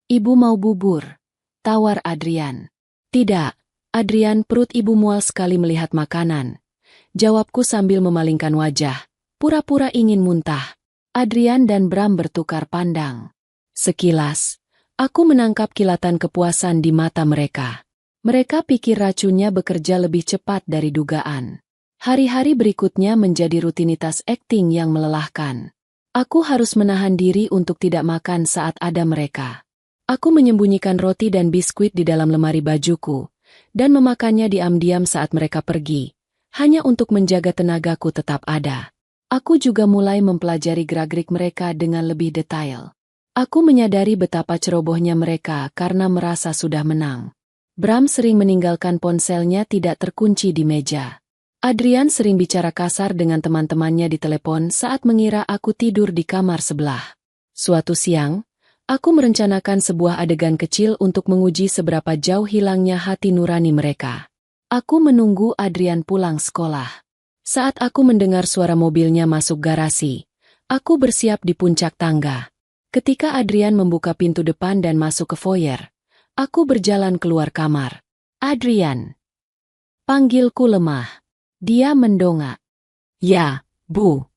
Ibu mau bubur, tawar Adrian. Tidak, Adrian, perut ibu mual sekali melihat makanan. Jawabku sambil memalingkan wajah, pura-pura ingin muntah. Adrian dan Bram bertukar pandang. Sekilas, aku menangkap kilatan kepuasan di mata mereka. Mereka pikir racunnya bekerja lebih cepat dari dugaan. Hari-hari berikutnya menjadi rutinitas akting yang melelahkan. Aku harus menahan diri untuk tidak makan saat ada mereka. Aku menyembunyikan roti dan biskuit di dalam lemari bajuku, dan memakannya diam-diam saat mereka pergi, hanya untuk menjaga tenagaku tetap ada. Aku juga mulai mempelajari gerak-gerik mereka dengan lebih detail. Aku menyadari betapa cerobohnya mereka karena merasa sudah menang. Bram sering meninggalkan ponselnya tidak terkunci di meja. Adrian sering bicara kasar dengan teman-temannya di telepon saat mengira aku tidur di kamar sebelah. Suatu siang, aku merencanakan sebuah adegan kecil untuk menguji seberapa jauh hilangnya hati nurani mereka. Aku menunggu Adrian pulang sekolah. Saat aku mendengar suara mobilnya masuk garasi, aku bersiap di puncak tangga. Ketika Adrian membuka pintu depan dan masuk ke foyer, aku berjalan keluar kamar. Adrian. Panggilku lemah. Dia mendongak. Ya, Bu.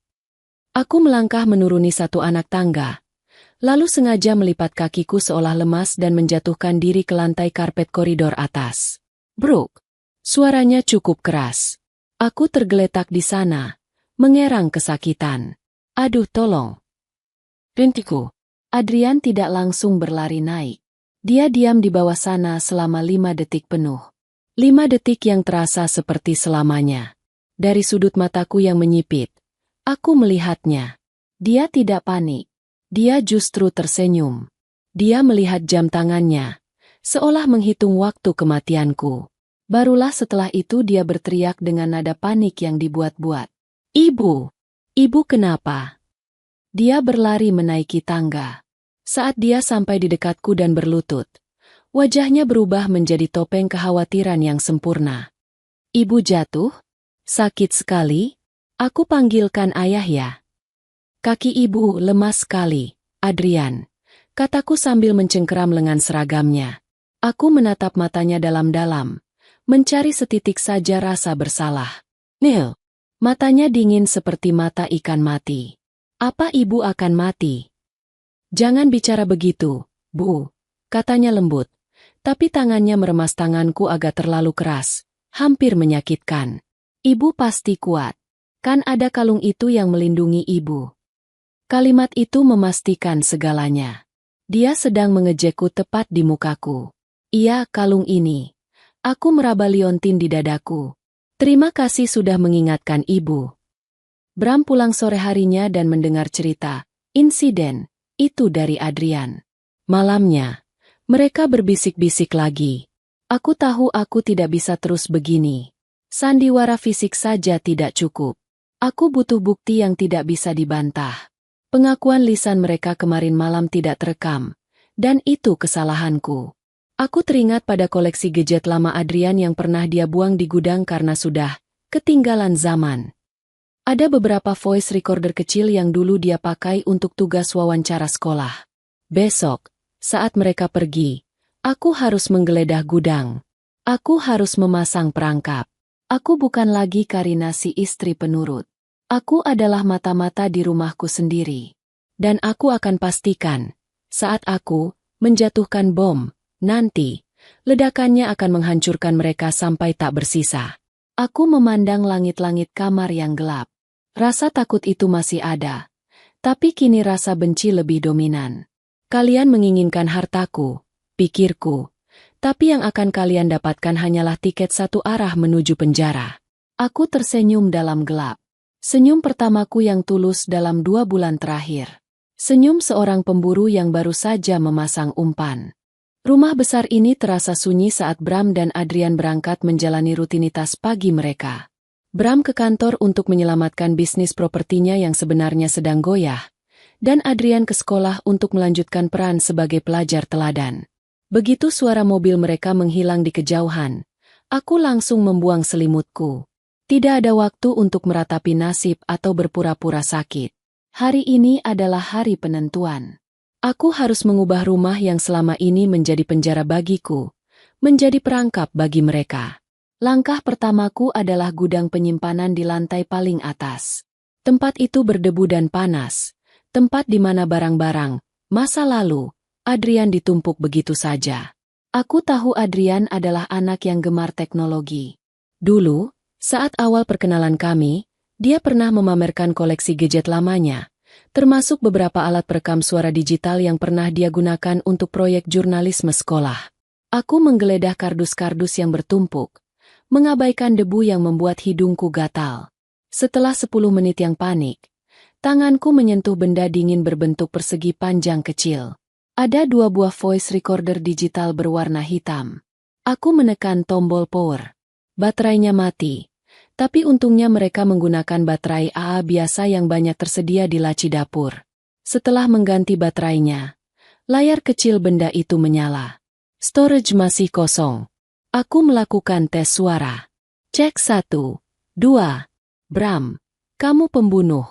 Aku melangkah menuruni satu anak tangga, lalu sengaja melipat kakiku seolah lemas dan menjatuhkan diri ke lantai karpet koridor atas. Brooke. Suaranya cukup keras. Aku tergeletak di sana, mengerang kesakitan. Aduh, tolong. Rintiku. Adrian tidak langsung berlari naik. Dia diam di bawah sana selama 5 detik penuh. 5 detik yang terasa seperti selamanya. Dari sudut mataku yang menyipit, aku melihatnya. Dia tidak panik. Dia justru tersenyum. Dia melihat jam tangannya, seolah menghitung waktu kematianku. Barulah setelah itu dia berteriak dengan nada panik yang dibuat-buat. Ibu! Ibu kenapa? Dia berlari menaiki tangga. Saat dia sampai di dekatku dan berlutut, wajahnya berubah menjadi topeng kekhawatiran yang sempurna. Ibu jatuh? Sakit sekali? Aku panggilkan ayah ya. Kaki ibu lemas sekali, Adrian. Kataku sambil mencengkeram lengan seragamnya. Aku menatap matanya dalam-dalam, mencari setitik saja rasa bersalah. Neil, matanya dingin seperti mata ikan mati. Apa ibu akan mati? Jangan bicara begitu, Bu, katanya lembut. Tapi tangannya meremas tanganku agak terlalu keras, hampir menyakitkan. Ibu pasti kuat. Kan ada kalung itu yang melindungi ibu. Kalimat itu memastikan segalanya. Dia sedang mengejekku tepat di mukaku. Iya, kalung ini. Aku meraba liontin di dadaku. Terima kasih sudah mengingatkan ibu. Bram pulang sore harinya dan mendengar cerita insiden itu dari Adrian. Malamnya, mereka berbisik-bisik lagi. Aku tahu aku tidak bisa terus begini. Sandiwara fisik saja tidak cukup. Aku butuh bukti yang tidak bisa dibantah. Pengakuan lisan mereka kemarin malam tidak terekam, dan itu kesalahanku. Aku teringat pada koleksi gadget lama Adrian yang pernah dia buang di gudang karena sudah ketinggalan zaman. Ada beberapa voice recorder kecil yang dulu dia pakai untuk tugas wawancara sekolah. Besok, saat mereka pergi, aku harus menggeledah gudang. Aku harus memasang perangkap. Aku bukan lagi Karina si istri penurut. Aku adalah mata-mata di rumahku sendiri. Dan aku akan pastikan, saat aku menjatuhkan bom, nanti, ledakannya akan menghancurkan mereka sampai tak bersisa. Aku memandang langit-langit kamar yang gelap. Rasa takut itu masih ada, tapi kini rasa benci lebih dominan. Kalian menginginkan hartaku, pikirku, tapi yang akan kalian dapatkan hanyalah tiket satu arah menuju penjara. Aku tersenyum dalam gelap. Senyum pertamaku yang tulus dalam 2 bulan terakhir. Senyum seorang pemburu yang baru saja memasang umpan. Rumah besar ini terasa sunyi saat Bram dan Adrian berangkat menjalani rutinitas pagi mereka. Bram ke kantor untuk menyelamatkan bisnis propertinya yang sebenarnya sedang goyah, dan Adrian ke sekolah untuk melanjutkan peran sebagai pelajar teladan. Begitu suara mobil mereka menghilang di kejauhan, aku langsung membuang selimutku. Tidak ada waktu untuk meratapi nasib atau berpura-pura sakit. Hari ini adalah hari penentuan. Aku harus mengubah rumah yang selama ini menjadi penjara bagiku, menjadi perangkap bagi mereka. Langkah pertamaku adalah gudang penyimpanan di lantai paling atas. Tempat itu berdebu dan panas. Tempat di mana barang-barang, masa lalu, Adrian ditumpuk begitu saja. Aku tahu Adrian adalah anak yang gemar teknologi. Dulu, saat awal perkenalan kami, dia pernah memamerkan koleksi gadget lamanya, termasuk beberapa alat perekam suara digital yang pernah dia gunakan untuk proyek jurnalisme sekolah. Aku menggeledah kardus-kardus yang bertumpuk, mengabaikan debu yang membuat hidungku gatal. Setelah 10 menit yang panik, tanganku menyentuh benda dingin berbentuk persegi panjang kecil. Ada 2 buah voice recorder digital berwarna hitam. Aku menekan tombol power. Baterainya mati. Tapi untungnya mereka menggunakan baterai AA biasa yang banyak tersedia di laci dapur. Setelah mengganti baterainya, layar kecil benda itu menyala. Storage masih kosong. Aku melakukan tes suara. Cek 1, 2. Bram, kamu pembunuh.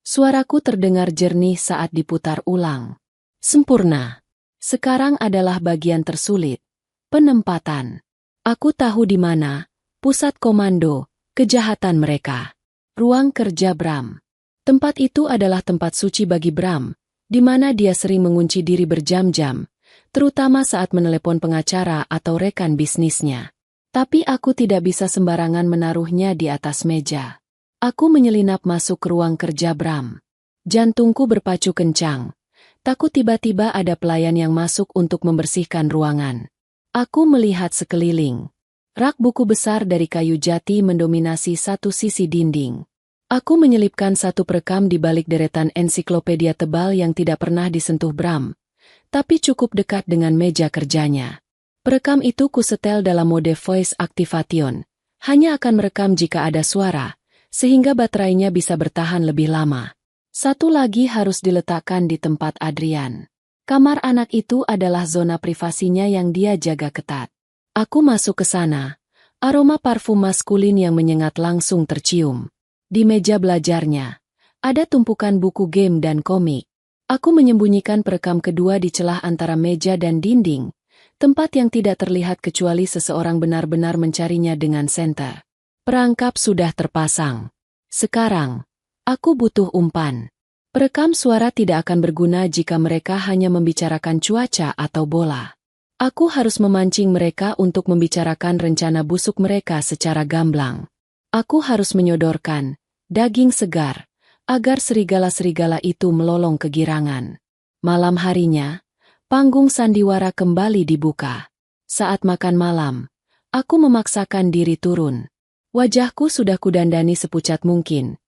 Suaraku terdengar jernih saat diputar ulang. Sempurna. Sekarang adalah bagian tersulit. Penempatan. Aku tahu di mana pusat komando kejahatan mereka. Ruang kerja Bram. Tempat itu adalah tempat suci bagi Bram, di mana dia sering mengunci diri berjam-jam, terutama saat menelepon pengacara atau rekan bisnisnya. Tapi aku tidak bisa sembarangan menaruhnya di atas meja. Aku menyelinap masuk ke ruang kerja Bram. Jantungku berpacu kencang. Takut tiba-tiba ada pelayan yang masuk untuk membersihkan ruangan. Aku melihat sekeliling. Rak buku besar dari kayu jati mendominasi satu sisi dinding. Aku menyelipkan satu perekam di balik deretan ensiklopedia tebal yang tidak pernah disentuh Bram, tapi cukup dekat dengan meja kerjanya. Perekam itu kusetel dalam mode voice activation. Hanya akan merekam jika ada suara, sehingga baterainya bisa bertahan lebih lama. Satu lagi harus diletakkan di tempat Adrian. Kamar anak itu adalah zona privasinya yang dia jaga ketat. Aku masuk ke sana. Aroma parfum maskulin yang menyengat langsung tercium. Di meja belajarnya, ada tumpukan buku game dan komik. Aku menyembunyikan perekam kedua di celah antara meja dan dinding, tempat yang tidak terlihat kecuali seseorang benar-benar mencarinya dengan senter. Perangkap sudah terpasang. Sekarang, aku butuh umpan. Perekam suara tidak akan berguna jika mereka hanya membicarakan cuaca atau bola. Aku harus memancing mereka untuk membicarakan rencana busuk mereka secara gamblang. Aku harus menyodorkan daging segar, agar serigala-serigala itu melolong kegirangan. Malam harinya, panggung sandiwara kembali dibuka. Saat makan malam, aku memaksakan diri turun. Wajahku sudah kudandani sepucat mungkin.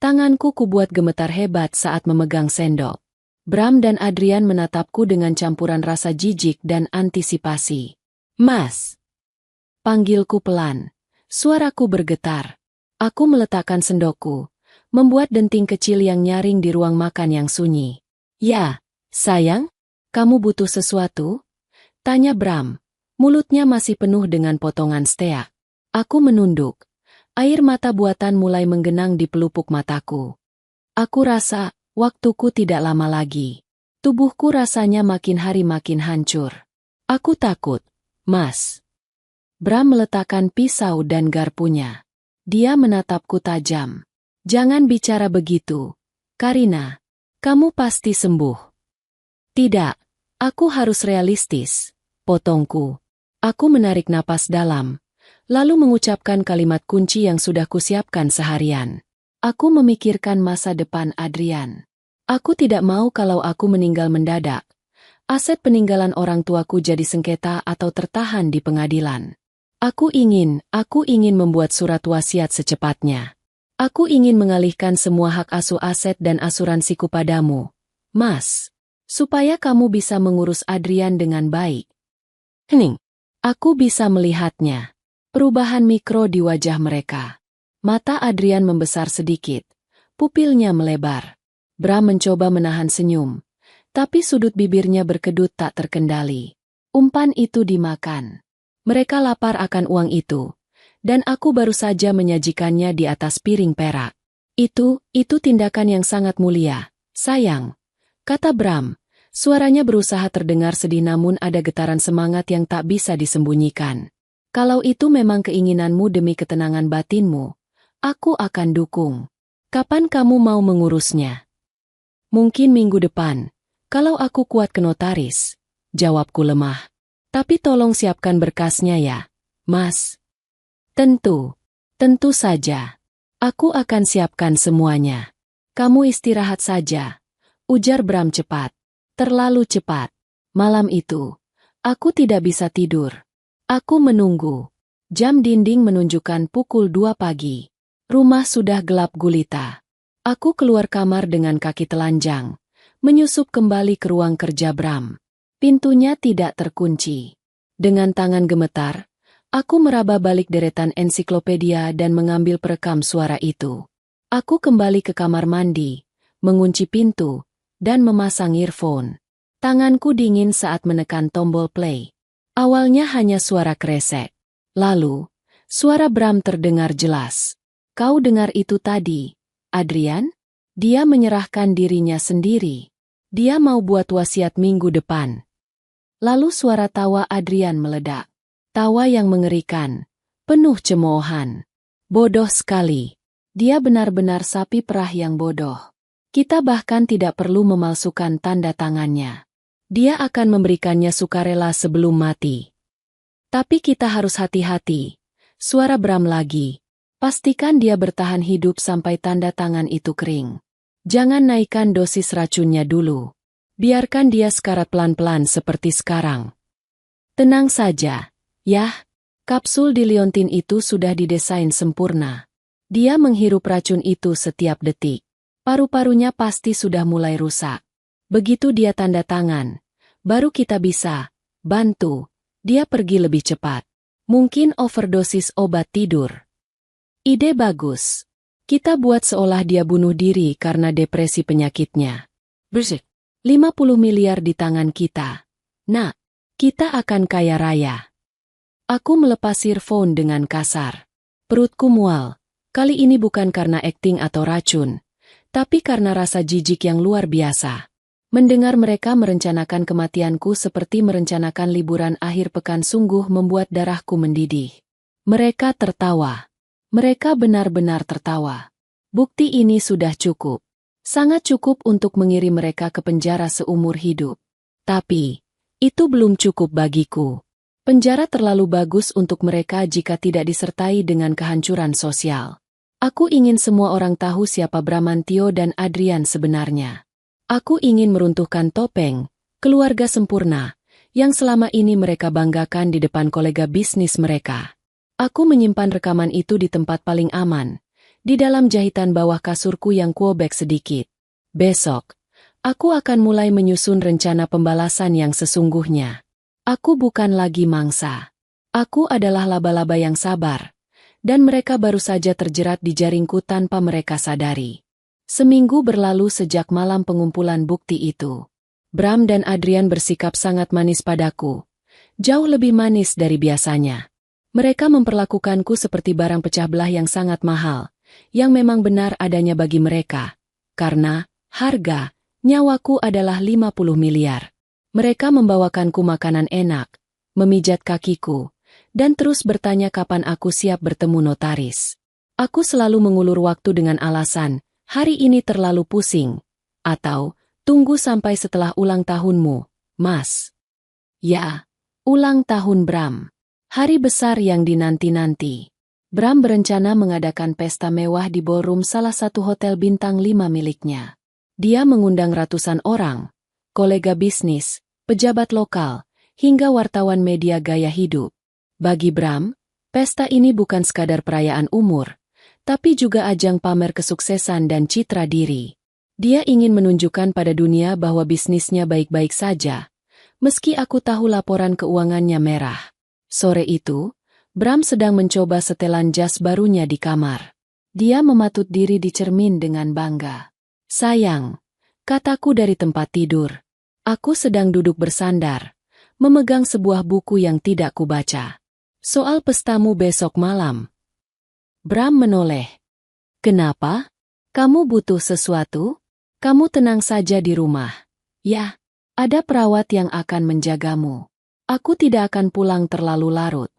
Tanganku kubuat gemetar hebat saat memegang sendok. Bram dan Adrian menatapku dengan campuran rasa jijik dan antisipasi. Mas! Panggilku pelan. Suaraku bergetar. Aku meletakkan sendokku, membuat denting kecil yang nyaring di ruang makan yang sunyi. "Ya, sayang, kamu butuh sesuatu?" tanya Bram. Mulutnya masih penuh dengan potongan steak. Aku menunduk. Air mata buatan mulai menggenang di pelupuk mataku. Aku rasa, waktuku tidak lama lagi. Tubuhku rasanya makin hari makin hancur. Aku takut, Mas. Bram meletakkan pisau dan garpunya. Dia menatapku tajam. "Jangan bicara begitu, Karina. Kamu pasti sembuh." "Tidak, aku harus realistis," potongku. Aku menarik napas dalam, lalu mengucapkan kalimat kunci yang sudah kusiapkan seharian. Aku memikirkan masa depan Adrian. Aku tidak mau kalau aku meninggal mendadak. Aset peninggalan orang tuaku jadi sengketa atau tertahan di pengadilan. Aku ingin membuat surat wasiat secepatnya. Aku ingin mengalihkan semua hak asuh aset dan asuransiku padamu, Mas, supaya kamu bisa mengurus Adrian dengan baik. Hening. Aku bisa melihatnya. Perubahan mikro di wajah mereka. Mata Adrian membesar sedikit. Pupilnya melebar. Bram mencoba menahan senyum. Tapi sudut bibirnya berkedut tak terkendali. Umpan itu dimakan. Mereka lapar akan uang itu. Dan aku baru saja menyajikannya di atas piring perak. Itu tindakan yang sangat mulia, sayang, kata Bram. Suaranya berusaha terdengar sedih namun ada getaran semangat yang tak bisa disembunyikan. Kalau itu memang keinginanmu demi ketenangan batinmu, aku akan dukung. Kapan kamu mau mengurusnya? Mungkin minggu depan, kalau aku kuat ke notaris, jawabku lemah. Tapi tolong siapkan berkasnya ya, Mas. Tentu saja. Aku akan siapkan semuanya. Kamu istirahat saja, ujar Bram cepat. Terlalu cepat. Malam itu, aku tidak bisa tidur. Aku menunggu. Jam dinding menunjukkan pukul 2 pagi. Rumah sudah gelap gulita. Aku keluar kamar dengan kaki telanjang, menyusup kembali ke ruang kerja Bram. Pintunya tidak terkunci. Dengan tangan gemetar, aku meraba balik deretan ensiklopedia dan mengambil perekam suara itu. Aku kembali ke kamar mandi, mengunci pintu, dan memasang earphone. Tanganku dingin saat menekan tombol play. Awalnya hanya suara kresek. Lalu, suara Bram terdengar jelas. "Kau dengar itu tadi, Adrian?" Dia menyerahkan dirinya sendiri. Dia mau buat wasiat minggu depan. Lalu suara tawa Adrian meledak. Tawa yang mengerikan, penuh cemoohan. Bodoh sekali. Dia benar-benar sapi perah yang bodoh. Kita bahkan tidak perlu memalsukan tanda tangannya. Dia akan memberikannya sukarela sebelum mati. Tapi kita harus hati-hati. Suara Bram lagi. Pastikan dia bertahan hidup sampai tanda tangan itu kering. Jangan naikkan dosis racunnya dulu. Biarkan dia sekarat pelan-pelan seperti sekarang. Tenang saja, yah. Kapsul di liontin itu sudah didesain sempurna. Dia menghirup racun itu setiap detik. Paru-parunya pasti sudah mulai rusak. Begitu dia tanda tangan, baru kita bisa bantu dia pergi lebih cepat. Mungkin overdosis obat tidur. Ide bagus. Kita buat seolah dia bunuh diri karena depresi penyakitnya. Bersih. 50 miliar di tangan kita. Nah, kita akan kaya raya. Aku melepas earphone dengan kasar. Perutku mual. Kali ini bukan karena akting atau racun, tapi karena rasa jijik yang luar biasa. Mendengar mereka merencanakan kematianku seperti merencanakan liburan akhir pekan sungguh membuat darahku mendidih. Mereka tertawa. Mereka benar-benar tertawa. Bukti ini sudah cukup. Sangat cukup untuk mengirim mereka ke penjara seumur hidup. Tapi, itu belum cukup bagiku. Penjara terlalu bagus untuk mereka jika tidak disertai dengan kehancuran sosial. Aku ingin semua orang tahu siapa Bramantio dan Adrian sebenarnya. Aku ingin meruntuhkan topeng, keluarga sempurna, yang selama ini mereka banggakan di depan kolega bisnis mereka. Aku menyimpan rekaman itu di tempat paling aman, di dalam jahitan bawah kasurku yang kuobek sedikit. Besok, aku akan mulai menyusun rencana pembalasan yang sesungguhnya. Aku bukan lagi mangsa. Aku adalah laba-laba yang sabar. Dan mereka baru saja terjerat di jaringku tanpa mereka sadari. Seminggu berlalu sejak malam pengumpulan bukti itu. Bram dan Adrian bersikap sangat manis padaku. Jauh lebih manis dari biasanya. Mereka memperlakukanku seperti barang pecah belah yang sangat mahal, yang memang benar adanya bagi mereka. Karena harga nyawaku adalah 50 miliar. Mereka membawakanku makanan enak, memijat kakiku, dan terus bertanya kapan aku siap bertemu notaris. Aku selalu mengulur waktu dengan alasan, hari ini terlalu pusing, atau tunggu sampai setelah ulang tahunmu, Mas. Ya, ulang tahun Bram. Hari besar yang dinanti-nanti. Bram berencana mengadakan pesta mewah di ballroom salah satu hotel bintang 5 miliknya. Dia mengundang ratusan orang, kolega bisnis, pejabat lokal, hingga wartawan media gaya hidup. Bagi Bram, pesta ini bukan sekadar perayaan umur, tapi juga ajang pamer kesuksesan dan citra diri. Dia ingin menunjukkan pada dunia bahwa bisnisnya baik-baik saja, meski aku tahu laporan keuangannya merah. Sore itu, Bram sedang mencoba setelan jas barunya di kamar. Dia mematut diri di cermin dengan bangga. Sayang, kataku dari tempat tidur. Aku sedang duduk bersandar, memegang sebuah buku yang tidak kubaca. Soal pestamu besok malam. Bram menoleh. Kenapa? Kamu butuh sesuatu? Kamu tenang saja di rumah. Ya, ada perawat yang akan menjagamu. Aku tidak akan pulang terlalu larut.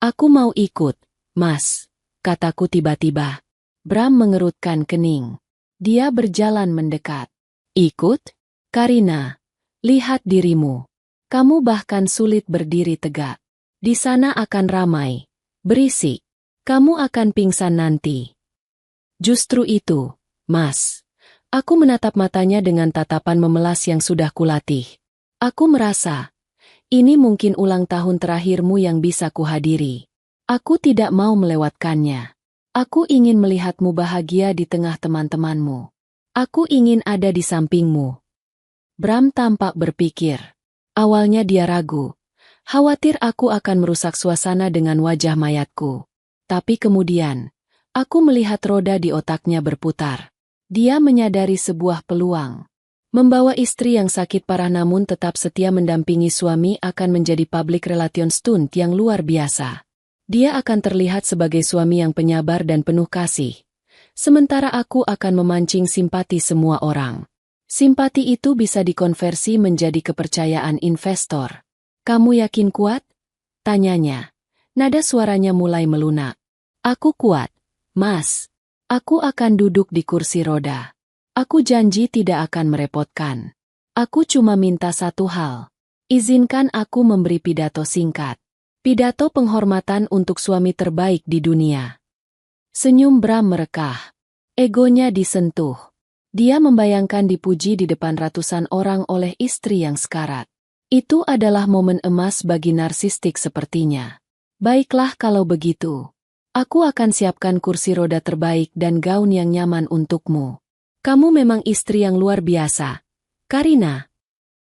Aku mau ikut, Mas, kataku tiba-tiba. Bram mengerutkan kening. Dia berjalan mendekat. Ikut? Karina, lihat dirimu. Kamu bahkan sulit berdiri tegak. Di sana akan ramai, berisik. Kamu akan pingsan nanti. Justru itu, Mas. Aku menatap matanya dengan tatapan memelas yang sudah kulatih. Aku merasa, ini mungkin ulang tahun terakhirmu yang bisa kuhadiri. Aku tidak mau melewatkannya. Aku ingin melihatmu bahagia di tengah teman-temanmu. Aku ingin ada di sampingmu. Bram tampak berpikir. Awalnya dia ragu. Khawatir aku akan merusak suasana dengan wajah mayatku. Tapi kemudian, aku melihat roda di otaknya berputar. Dia menyadari sebuah peluang. Membawa istri yang sakit parah namun tetap setia mendampingi suami akan menjadi public relation stunt yang luar biasa. Dia akan terlihat sebagai suami yang penyabar dan penuh kasih. Sementara aku akan memancing simpati semua orang. Simpati itu bisa dikonversi menjadi kepercayaan investor. Kamu yakin kuat? Tanyanya. Nada suaranya mulai melunak. Aku kuat, Mas. Aku akan duduk di kursi roda. Aku janji tidak akan merepotkan. Aku cuma minta satu hal. Izinkan aku memberi pidato singkat. Pidato penghormatan untuk suami terbaik di dunia. Senyum Bram merekah. Egonya disentuh. Dia membayangkan dipuji di depan ratusan orang oleh istri yang sekarat. Itu adalah momen emas bagi narsistik sepertinya. Baiklah kalau begitu. Aku akan siapkan kursi roda terbaik dan gaun yang nyaman untukmu. Kamu memang istri yang luar biasa, Karina.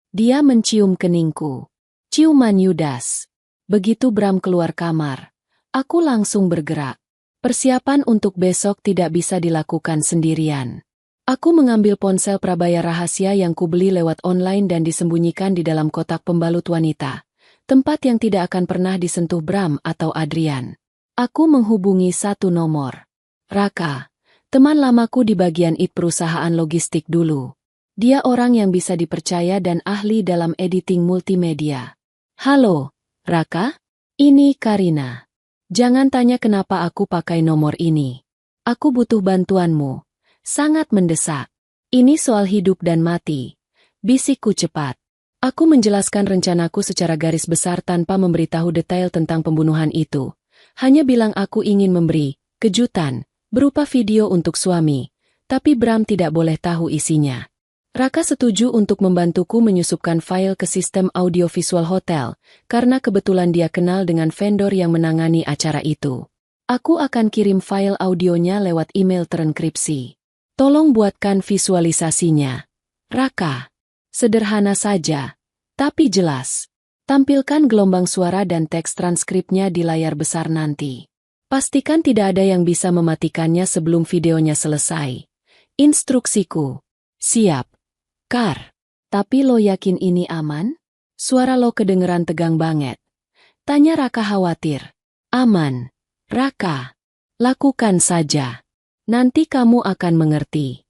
Dia mencium keningku. Ciuman Yudas. Begitu Bram keluar kamar, aku langsung bergerak. Persiapan untuk besok tidak bisa dilakukan sendirian. Aku mengambil ponsel prabayar rahasia yang kubeli lewat online dan disembunyikan di dalam kotak pembalut wanita, tempat yang tidak akan pernah disentuh Bram atau Adrian. Aku menghubungi satu nomor. Raka, teman lamaku di bagian IT perusahaan logistik dulu. Dia orang yang bisa dipercaya dan ahli dalam editing multimedia. Halo, Raka? Ini Karina. Jangan tanya kenapa aku pakai nomor ini. Aku butuh bantuanmu. Sangat mendesak. Ini soal hidup dan mati. Bisikku cepat. Aku menjelaskan rencanaku secara garis besar tanpa memberitahu detail tentang pembunuhan itu. Hanya bilang aku ingin memberi kejutan berupa video untuk suami. Tapi Bram tidak boleh tahu isinya. Raka setuju untuk membantuku menyusupkan file ke sistem audiovisual hotel, karena kebetulan dia kenal dengan vendor yang menangani acara itu. Aku akan kirim file audionya lewat email terenkripsi. Tolong buatkan visualisasinya. Raka. Sederhana saja, tapi jelas. Tampilkan gelombang suara dan teks transkripnya di layar besar nanti. Pastikan tidak ada yang bisa mematikannya sebelum videonya selesai. Instruksiku. Siap. Kar. Tapi lo yakin ini aman? Suara lo kedengeran tegang banget. Tanya Raka khawatir. Aman. Raka. Lakukan saja. Nanti kamu akan mengerti.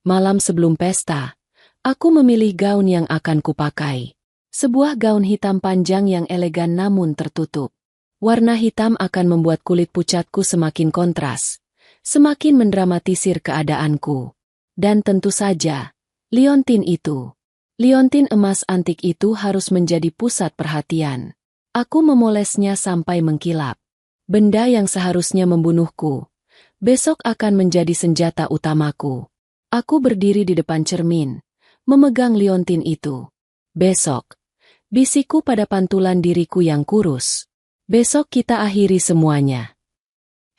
Malam sebelum pesta, aku memilih gaun yang akan kupakai. Sebuah gaun hitam panjang yang elegan namun tertutup. Warna hitam akan membuat kulit pucatku semakin kontras, semakin mendramatisir keadaanku. Dan tentu saja, liontin itu. Liontin emas antik itu harus menjadi pusat perhatian. Aku memolesnya sampai mengkilap. Benda yang seharusnya membunuhku, besok akan menjadi senjata utamaku. Aku berdiri di depan cermin, memegang liontin itu. Besok, bisikku pada pantulan diriku yang kurus. Besok kita akhiri semuanya.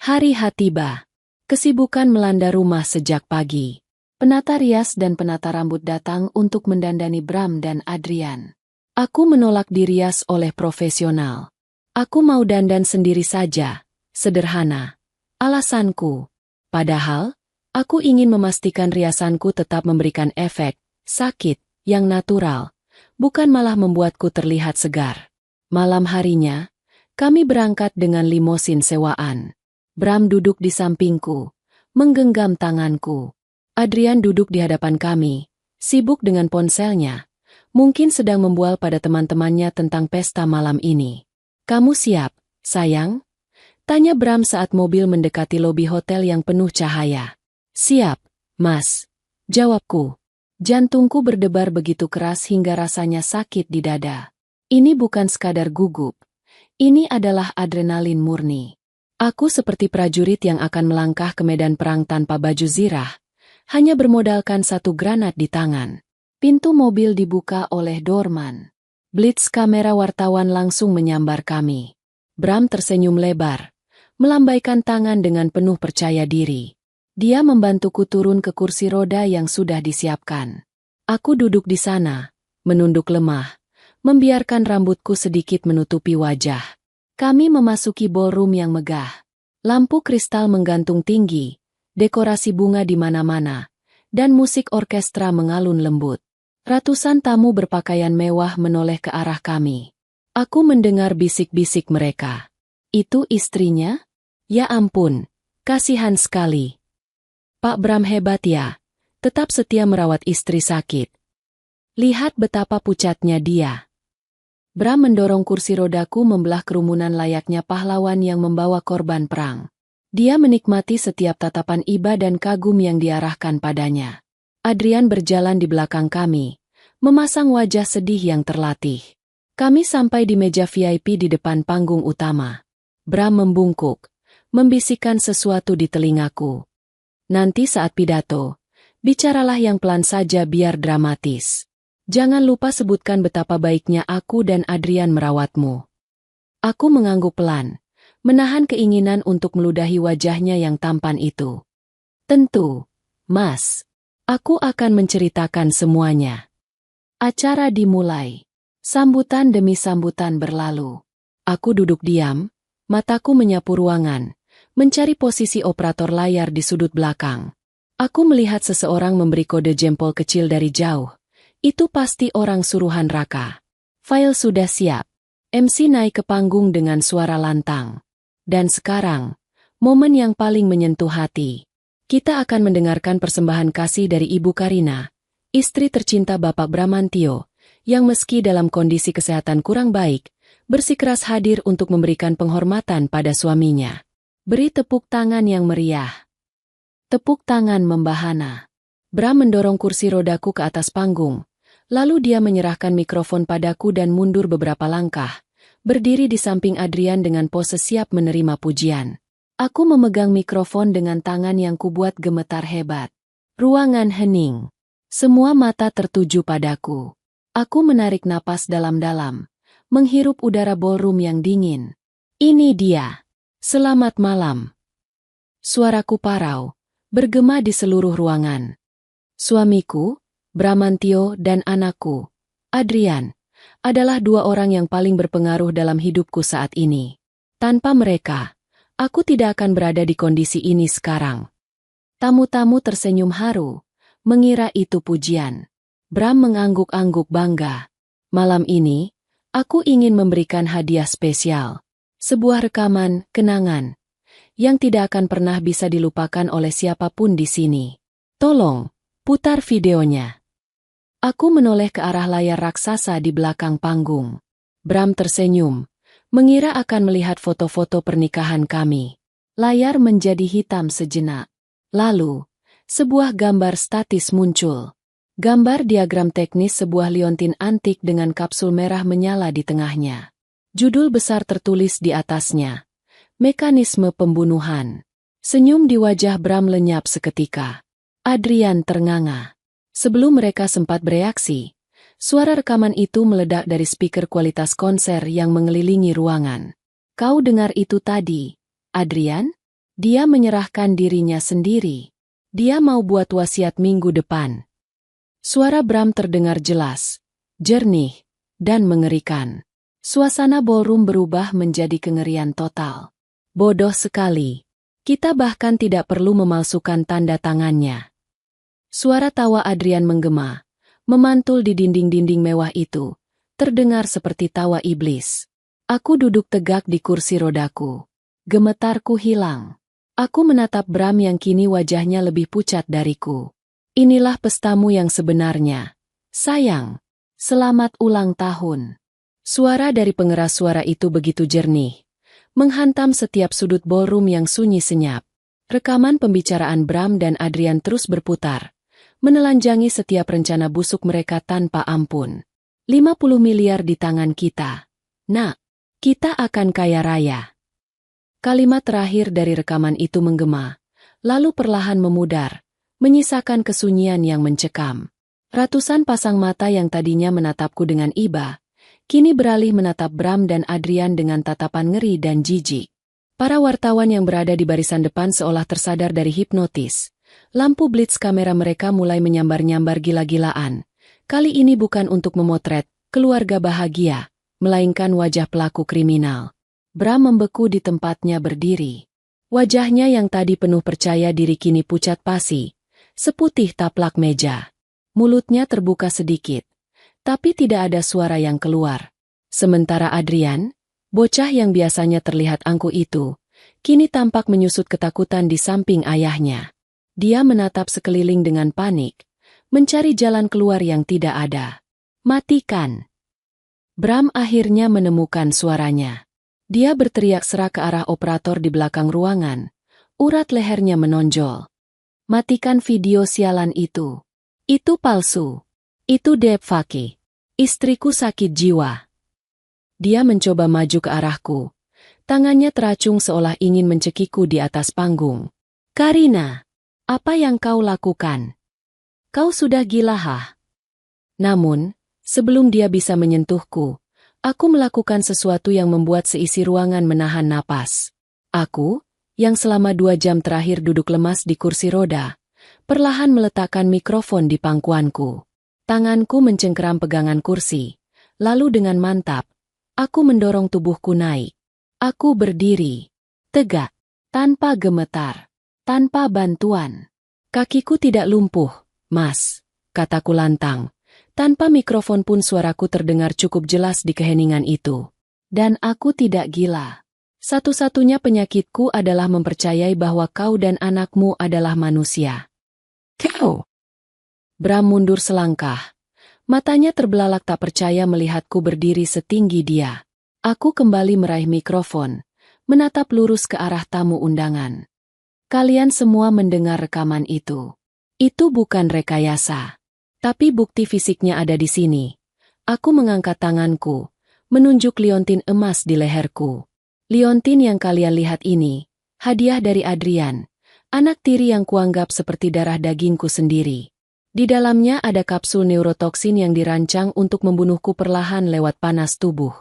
Hari H tiba. Kesibukan melanda rumah sejak pagi. Penata rias dan penata rambut datang untuk mendandani Bram dan Adrian. Aku menolak dirias oleh profesional. Aku mau dandan sendiri saja, sederhana. Alasanku. Padahal, aku ingin memastikan riasanku tetap memberikan efek, sakit, yang natural, bukan malah membuatku terlihat segar. Malam harinya, kami berangkat dengan limosin sewaan. Bram duduk di sampingku, menggenggam tanganku. Adrian duduk di hadapan kami, sibuk dengan ponselnya, mungkin sedang membual pada teman-temannya tentang pesta malam ini. Kamu siap, sayang? Tanya Bram saat mobil mendekati lobi hotel yang penuh cahaya. Siap, Mas. Jawabku. Jantungku berdebar begitu keras hingga rasanya sakit di dada. Ini bukan sekadar gugup. Ini adalah adrenalin murni. Aku seperti prajurit yang akan melangkah ke medan perang tanpa baju zirah, hanya bermodalkan satu granat di tangan. Pintu mobil dibuka oleh doorman. Blitz kamera wartawan langsung menyambar kami. Bram tersenyum lebar, melambaikan tangan dengan penuh percaya diri. Dia membantuku turun ke kursi roda yang sudah disiapkan. Aku duduk di sana, menunduk lemah, membiarkan rambutku sedikit menutupi wajah. Kami memasuki ballroom yang megah. Lampu kristal menggantung tinggi, dekorasi bunga di mana-mana, dan musik orkestra mengalun lembut. Ratusan tamu berpakaian mewah menoleh ke arah kami. Aku mendengar bisik-bisik mereka. Itu istrinya? Ya ampun, kasihan sekali. Pak Bram hebat ya, tetap setia merawat istri sakit. Lihat betapa pucatnya dia. Bram mendorong kursi rodaku membelah kerumunan layaknya pahlawan yang membawa korban perang. Dia menikmati setiap tatapan iba dan kagum yang diarahkan padanya. Adrian berjalan di belakang kami, memasang wajah sedih yang terlatih. Kami sampai di meja VIP di depan panggung utama. Bram membungkuk, membisikkan sesuatu di telingaku. Nanti saat pidato, bicaralah yang pelan saja biar dramatis. Jangan lupa sebutkan betapa baiknya aku dan Adrian merawatmu. Aku mengangguk pelan, menahan keinginan untuk meludahi wajahnya yang tampan itu. Tentu, Mas. Aku akan menceritakan semuanya. Acara dimulai. Sambutan demi sambutan berlalu. Aku duduk diam, mataku menyapu ruangan, mencari posisi operator layar di sudut belakang. Aku melihat seseorang memberi kode jempol kecil dari jauh. Itu pasti orang suruhan Raka. File sudah siap. MC naik ke panggung dengan suara lantang. Dan sekarang, momen yang paling menyentuh hati. Kita akan mendengarkan persembahan kasih dari Ibu Karina, istri tercinta Bapak Bramantio, yang meski dalam kondisi kesehatan kurang baik, bersikeras hadir untuk memberikan penghormatan pada suaminya. Beri tepuk tangan yang meriah. Tepuk tangan membahana. Bram mendorong kursi rodaku ke atas panggung, lalu dia menyerahkan mikrofon padaku dan mundur beberapa langkah, berdiri di samping Adrian dengan pose siap menerima pujian. Aku memegang mikrofon dengan tangan yang kubuat gemetar hebat. Ruangan hening. Semua mata tertuju padaku. Aku menarik napas dalam-dalam, menghirup udara ballroom yang dingin. Ini dia. Selamat malam. Suaraku parau, bergema di seluruh ruangan. Suamiku, Bramantio dan anakku, Adrian, adalah dua orang yang paling berpengaruh dalam hidupku saat ini. Tanpa mereka, Aku tidak akan berada di kondisi ini sekarang. Tamu-tamu tersenyum haru, mengira itu pujian. Bram mengangguk-angguk bangga. Malam ini, aku ingin memberikan hadiah spesial. Sebuah rekaman, kenangan, yang tidak akan pernah bisa dilupakan oleh siapapun di sini. Tolong, putar videonya. Aku menoleh ke arah layar raksasa di belakang panggung. Bram tersenyum, mengira akan melihat foto-foto pernikahan kami. Layar menjadi hitam sejenak. Lalu, sebuah gambar statis muncul. Gambar diagram teknis sebuah liontin antik dengan kapsul merah menyala di tengahnya. Judul besar tertulis di atasnya. Mekanisme pembunuhan. Senyum di wajah Bram lenyap seketika. Adrian ternganga. Sebelum mereka sempat bereaksi, suara rekaman itu meledak dari speaker kualitas konser yang mengelilingi ruangan. Kau dengar itu tadi, Adrian? Dia menyerahkan dirinya sendiri. Dia mau buat wasiat minggu depan. Suara Bram terdengar jelas, jernih, dan mengerikan. Suasana ballroom berubah menjadi kengerian total. Bodoh sekali. Kita bahkan tidak perlu memalsukan tanda tangannya. Suara tawa Adrian menggema, memantul di dinding-dinding mewah itu, terdengar seperti tawa iblis. Aku duduk tegak di kursi rodaku. Gemetarku hilang. Aku menatap Bram yang kini wajahnya lebih pucat dariku. Inilah pestamu yang sebenarnya. Sayang, selamat ulang tahun. Suara dari pengeras suara itu begitu jernih, menghantam setiap sudut ballroom yang sunyi senyap. Rekaman pembicaraan Bram dan Adrian terus berputar, menelanjangi setiap rencana busuk mereka tanpa ampun. 50 miliar di tangan kita. Nak, kita akan kaya raya. Kalimat terakhir dari rekaman itu menggema, lalu perlahan memudar, menyisakan kesunyian yang mencekam. Ratusan pasang mata yang tadinya menatapku dengan iba, kini beralih menatap Bram dan Adrian dengan tatapan ngeri dan jijik. Para wartawan yang berada di barisan depan seolah tersadar dari hipnotis. Lampu blitz kamera mereka mulai menyambar-nyambar gila-gilaan. Kali ini bukan untuk memotret keluarga bahagia, melainkan wajah pelaku kriminal. Bram membeku di tempatnya berdiri. Wajahnya yang tadi penuh percaya diri kini pucat pasi, seputih taplak meja. Mulutnya terbuka sedikit, tapi tidak ada suara yang keluar. Sementara Adrian, bocah yang biasanya terlihat angkuh itu, kini tampak menyusut ketakutan di samping ayahnya. Dia menatap sekeliling dengan panik, mencari jalan keluar yang tidak ada. Matikan! Bram akhirnya menemukan suaranya. Dia berteriak serak ke arah operator di belakang ruangan. Urat lehernya menonjol. Matikan video sialan itu. Itu palsu. Itu deepfake. Istriku sakit jiwa. Dia mencoba maju ke arahku. Tangannya teracung seolah ingin mencekiku di atas panggung. Karina, apa yang kau lakukan? Kau sudah gila, hah? Namun, sebelum dia bisa menyentuhku, aku melakukan sesuatu yang membuat seisi ruangan menahan napas. Aku, yang selama 2 jam terakhir duduk lemas di kursi roda, perlahan meletakkan mikrofon di pangkuanku. Tanganku mencengkeram pegangan kursi, lalu dengan mantap, aku mendorong tubuhku naik. Aku berdiri, tegak, tanpa gemetar, tanpa bantuan. Kakiku tidak lumpuh, Mas, kataku lantang. Tanpa mikrofon pun suaraku terdengar cukup jelas di keheningan itu. Dan aku tidak gila. Satu-satunya penyakitku adalah mempercayai bahwa kau dan anakmu adalah manusia. Kau! Bram mundur selangkah. Matanya terbelalak tak percaya melihatku berdiri setinggi dia. Aku kembali meraih mikrofon, menatap lurus ke arah tamu undangan. Kalian semua mendengar rekaman itu. Itu bukan rekayasa. Tapi bukti fisiknya ada di sini. Aku mengangkat tanganku, menunjuk liontin emas di leherku. Liontin yang kalian lihat ini, hadiah dari Adrian, anak tiri yang kuanggap seperti darah dagingku sendiri. Di dalamnya ada kapsul neurotoksin yang dirancang untuk membunuhku perlahan lewat panas tubuh.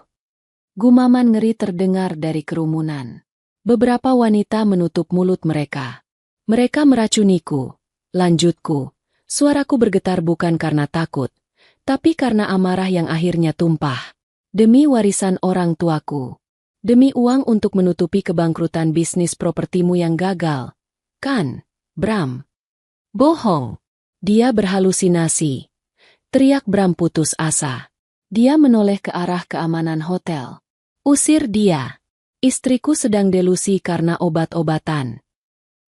Gumaman ngeri terdengar dari kerumunan. Beberapa wanita menutup mulut mereka. Mereka meracuniku, lanjutku. Suaraku bergetar bukan karena takut, tapi karena amarah yang akhirnya tumpah. Demi warisan orang tuaku. Demi uang untuk menutupi kebangkrutan bisnis propertimu yang gagal. Kan, Bram? Bohong. Dia berhalusinasi. Teriak Bram putus asa. Dia menoleh ke arah keamanan hotel. Usir dia. Istriku sedang delusi karena obat-obatan.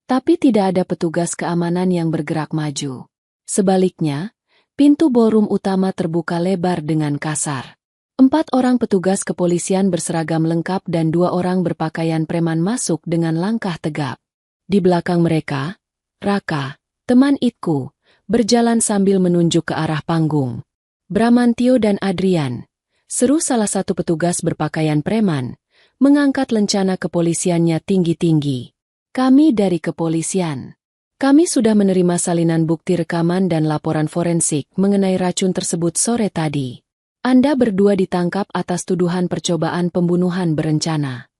Tapi tidak ada petugas keamanan yang bergerak maju. Sebaliknya, pintu ballroom utama terbuka lebar dengan kasar. 4 orang petugas kepolisian berseragam lengkap dan 2 orang berpakaian preman masuk dengan langkah tegap. Di belakang mereka, Raka, teman Itku, berjalan sambil menunjuk ke arah panggung. Bramantio dan Adrian, seru salah satu petugas berpakaian preman, mengangkat lencana kepolisiannya tinggi-tinggi. Kami dari kepolisian. Kami sudah menerima salinan bukti rekaman dan laporan forensik mengenai racun tersebut sore tadi. Anda berdua ditangkap atas tuduhan percobaan pembunuhan berencana.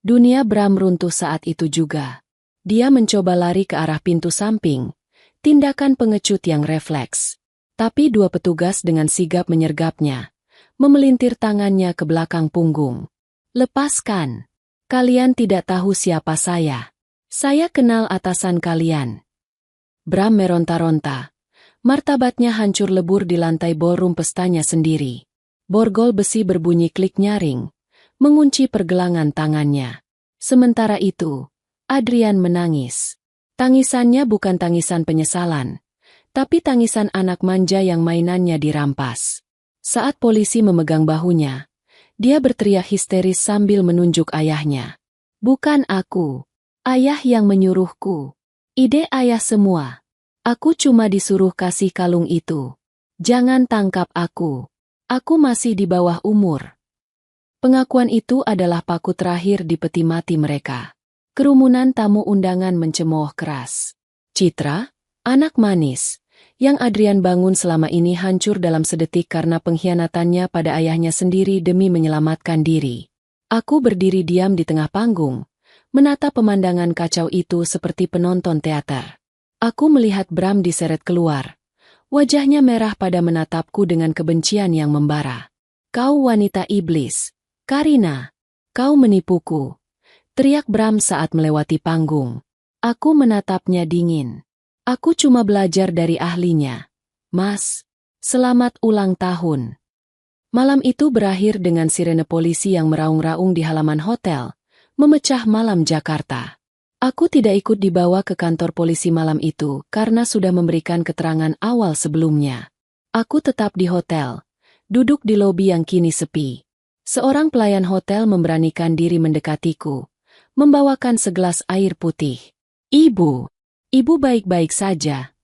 Dunia Bram runtuh saat itu juga. Dia mencoba lari ke arah pintu samping, tindakan pengecut yang refleks. Tapi 2 petugas dengan sigap menyergapnya, memelintir tangannya ke belakang punggung. Lepaskan. Kalian tidak tahu siapa saya. Saya kenal atasan kalian. Bram meronta-ronta. Martabatnya hancur lebur di lantai ballroom pestanya sendiri. Borgol besi berbunyi klik nyaring, mengunci pergelangan tangannya. Sementara itu, Adrian menangis. Tangisannya bukan tangisan penyesalan, tapi tangisan anak manja yang mainannya dirampas. Saat polisi memegang bahunya, dia berteriak histeris sambil menunjuk ayahnya. Bukan aku. Ayah yang menyuruhku. Ide ayah semua. Aku cuma disuruh kasih kalung itu. Jangan tangkap aku. Aku masih di bawah umur. Pengakuan itu adalah paku terakhir di peti mati mereka. Kerumunan tamu undangan mencemooh keras. Citra, anak manis, yang Adrian bangun selama ini hancur dalam sedetik karena pengkhianatannya pada ayahnya sendiri demi menyelamatkan diri. Aku berdiri diam di tengah panggung, menatap pemandangan kacau itu seperti penonton teater. Aku melihat Bram diseret keluar. Wajahnya merah pada menatapku dengan kebencian yang membara. Kau wanita iblis. Karina, kau menipuku. Teriak Bram saat melewati panggung. Aku menatapnya dingin. Aku cuma belajar dari ahlinya. Mas, selamat ulang tahun. Malam itu berakhir dengan sirene polisi yang meraung-raung di halaman hotel, memecah malam Jakarta. Aku tidak ikut dibawa ke kantor polisi malam itu karena sudah memberikan keterangan awal sebelumnya. Aku tetap di hotel, duduk di lobi yang kini sepi. Seorang pelayan hotel memberanikan diri mendekatiku, membawakan segelas air putih. Ibu baik-baik saja.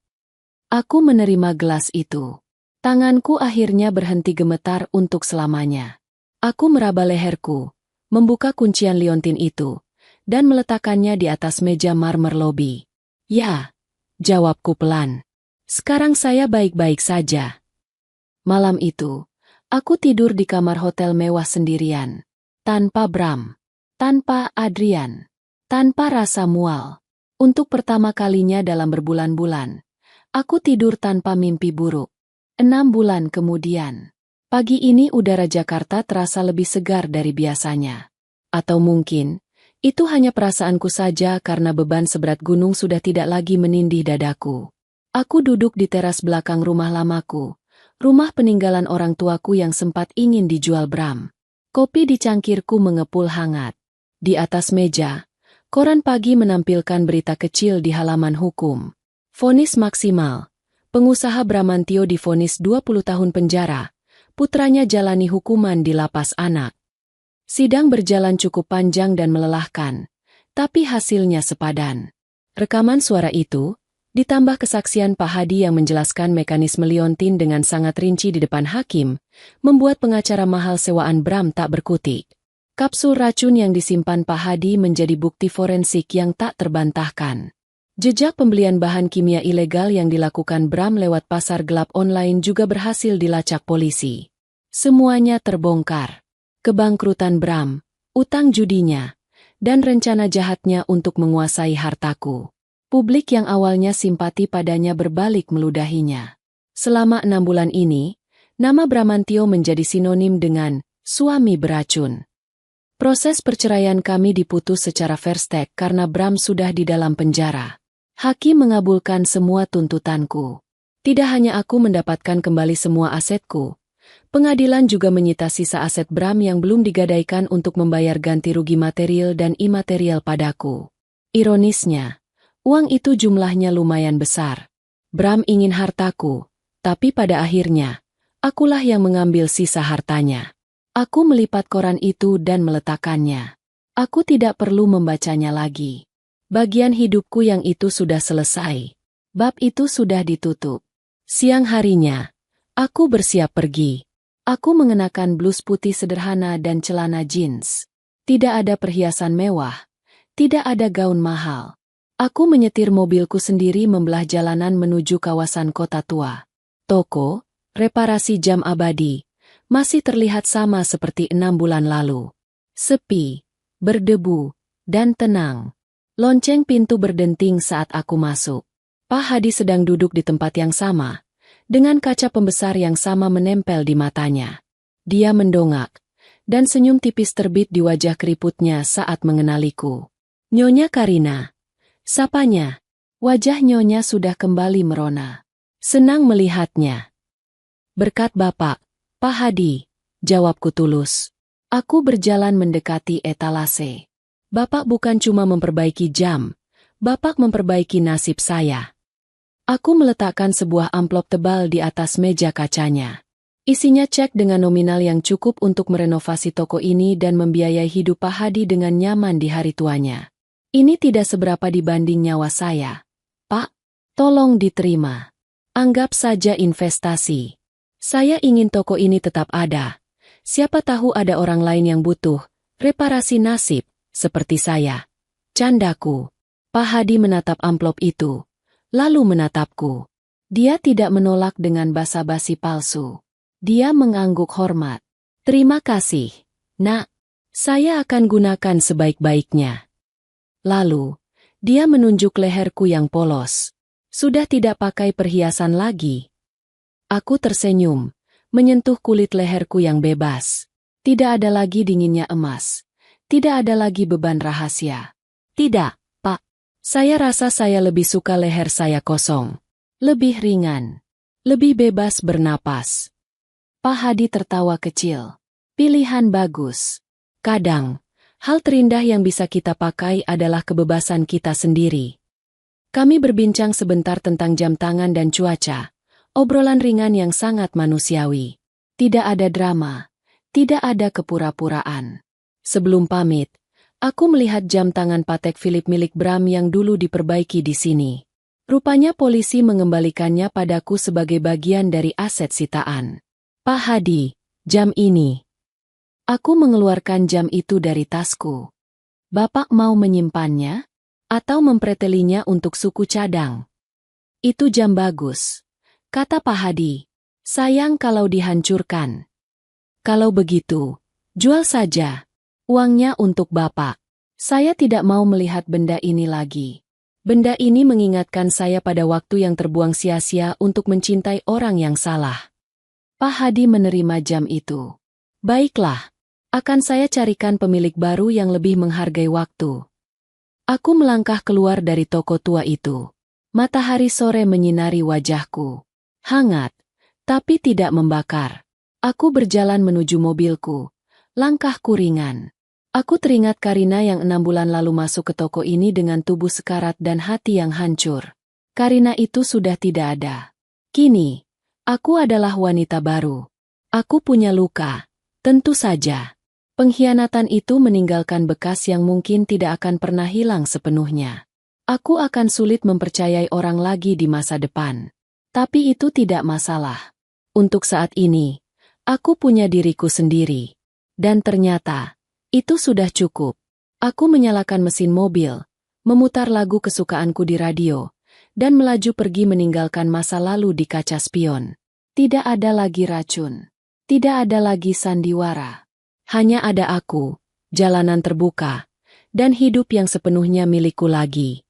Aku menerima gelas itu. Tanganku akhirnya berhenti gemetar untuk selamanya. Aku meraba leherku, membuka kuncian liontin itu, dan meletakkannya di atas meja marmer lobi. Ya, jawabku pelan. Sekarang saya baik-baik saja. Malam itu, aku tidur di kamar hotel mewah sendirian. Tanpa Bram, tanpa Adrian, tanpa rasa mual. Untuk pertama kalinya dalam berbulan-bulan, aku tidur tanpa mimpi buruk. 6 bulan kemudian, pagi ini udara Jakarta terasa lebih segar dari biasanya. Atau mungkin, itu hanya perasaanku saja karena beban seberat gunung sudah tidak lagi menindih dadaku. Aku duduk di teras belakang rumah lamaku, rumah peninggalan orang tuaku yang sempat ingin dijual Bram. Kopi di cangkirku mengepul hangat. Di atas meja, koran pagi menampilkan berita kecil di halaman hukum. Vonis maksimal. Pengusaha Bramantio divonis 20 tahun penjara. Putranya jalani hukuman di lapas anak. Sidang berjalan cukup panjang dan melelahkan, tapi hasilnya sepadan. Rekaman suara itu, ditambah kesaksian Pak Hadi yang menjelaskan mekanisme liontin dengan sangat rinci di depan hakim, membuat pengacara mahal sewaan Bram tak berkutik. Kapsul racun yang disimpan Pak Hadi menjadi bukti forensik yang tak terbantahkan. Jejak pembelian bahan kimia ilegal yang dilakukan Bram lewat pasar gelap online juga berhasil dilacak polisi. Semuanya terbongkar. Kebangkrutan Bram, utang judinya, dan rencana jahatnya untuk menguasai hartaku. Publik yang awalnya simpati padanya berbalik meludahinya. Selama 6 bulan ini, nama Bramantio menjadi sinonim dengan suami beracun. Proses perceraian kami diputus secara fair stake karena Bram sudah di dalam penjara. Hakim mengabulkan semua tuntutanku. Tidak hanya aku mendapatkan kembali semua asetku, pengadilan juga menyita sisa aset Bram yang belum digadaikan untuk membayar ganti rugi material dan imaterial padaku. Ironisnya, uang itu jumlahnya lumayan besar. Bram ingin hartaku, tapi pada akhirnya, akulah yang mengambil sisa hartanya. Aku melipat koran itu dan meletakkannya. Aku tidak perlu membacanya lagi. Bagian hidupku yang itu sudah selesai. Bab itu sudah ditutup. Siang harinya, aku bersiap pergi. Aku mengenakan blus putih sederhana dan celana jeans. Tidak ada perhiasan mewah. Tidak ada gaun mahal. Aku menyetir mobilku sendiri membelah jalanan menuju kawasan kota tua. Toko, reparasi jam abadi, masih terlihat sama seperti 6 bulan lalu. Sepi, berdebu, dan tenang. Lonceng pintu berdenting saat aku masuk. Pak Hadi sedang duduk di tempat yang sama, dengan kaca pembesar yang sama menempel di matanya. Dia mendongak, dan senyum tipis terbit di wajah keriputnya saat mengenaliku. Nyonya Karina. Sapanya. Wajah Nyonya sudah kembali merona. Senang melihatnya. Berkat Bapak, Pak Hadi, jawabku tulus. Aku berjalan mendekati etalase. Bapak bukan cuma memperbaiki jam, Bapak memperbaiki nasib saya. Aku meletakkan sebuah amplop tebal di atas meja kacanya. Isinya cek dengan nominal yang cukup untuk merenovasi toko ini dan membiayai hidup Pak Hadi dengan nyaman di hari tuanya. Ini tidak seberapa dibanding nyawa saya. Pak, tolong diterima. Anggap saja investasi. Saya ingin toko ini tetap ada. Siapa tahu ada orang lain yang butuh reparasi nasib, seperti saya. Candaku. Pak Hadi menatap amplop itu, lalu menatapku. Dia tidak menolak dengan basa-basi palsu. Dia mengangguk hormat. Terima kasih, Nak. Saya akan gunakan sebaik-baiknya. Lalu, dia menunjuk leherku yang polos. Sudah tidak pakai perhiasan lagi. Aku tersenyum, menyentuh kulit leherku yang bebas. Tidak ada lagi dinginnya emas. Tidak ada lagi beban rahasia. Tidak, Pak. Saya rasa saya lebih suka leher saya kosong. Lebih ringan. Lebih bebas bernapas. Pak Hadi tertawa kecil. Pilihan bagus. Kadang, hal terindah yang bisa kita pakai adalah kebebasan kita sendiri. Kami berbincang sebentar tentang jam tangan dan cuaca. Obrolan ringan yang sangat manusiawi. Tidak ada drama. Tidak ada kepura-puraan. Sebelum pamit, aku melihat jam tangan Patek Philippe milik Bram yang dulu diperbaiki di sini. Rupanya polisi mengembalikannya padaku sebagai bagian dari aset sitaan. Pak Hadi, jam ini. Aku mengeluarkan jam itu dari tasku. Bapak mau menyimpannya? Atau mempretelinya untuk suku cadang? Itu jam bagus, kata Pak Hadi. Sayang kalau dihancurkan. Kalau begitu, jual saja. Uangnya untuk Bapak. Saya tidak mau melihat benda ini lagi. Benda ini mengingatkan saya pada waktu yang terbuang sia-sia untuk mencintai orang yang salah. Pak Hadi menerima jam itu. Baiklah, akan saya carikan pemilik baru yang lebih menghargai waktu. Aku melangkah keluar dari toko tua itu. Matahari sore menyinari wajahku. Hangat, tapi tidak membakar. Aku berjalan menuju mobilku. Langkahku ringan. Aku teringat Karina yang 6 bulan lalu masuk ke toko ini dengan tubuh sekarat dan hati yang hancur. Karina itu sudah tidak ada. Kini, aku adalah wanita baru. Aku punya luka. Tentu saja. Pengkhianatan itu meninggalkan bekas yang mungkin tidak akan pernah hilang sepenuhnya. Aku akan sulit mempercayai orang lagi di masa depan. Tapi itu tidak masalah. Untuk saat ini, aku punya diriku sendiri. Dan ternyata, itu sudah cukup. Aku menyalakan mesin mobil, memutar lagu kesukaanku di radio, dan melaju pergi meninggalkan masa lalu di kaca spion. Tidak ada lagi racun. Tidak ada lagi sandiwara. Hanya ada aku, jalanan terbuka, dan hidup yang sepenuhnya milikku lagi.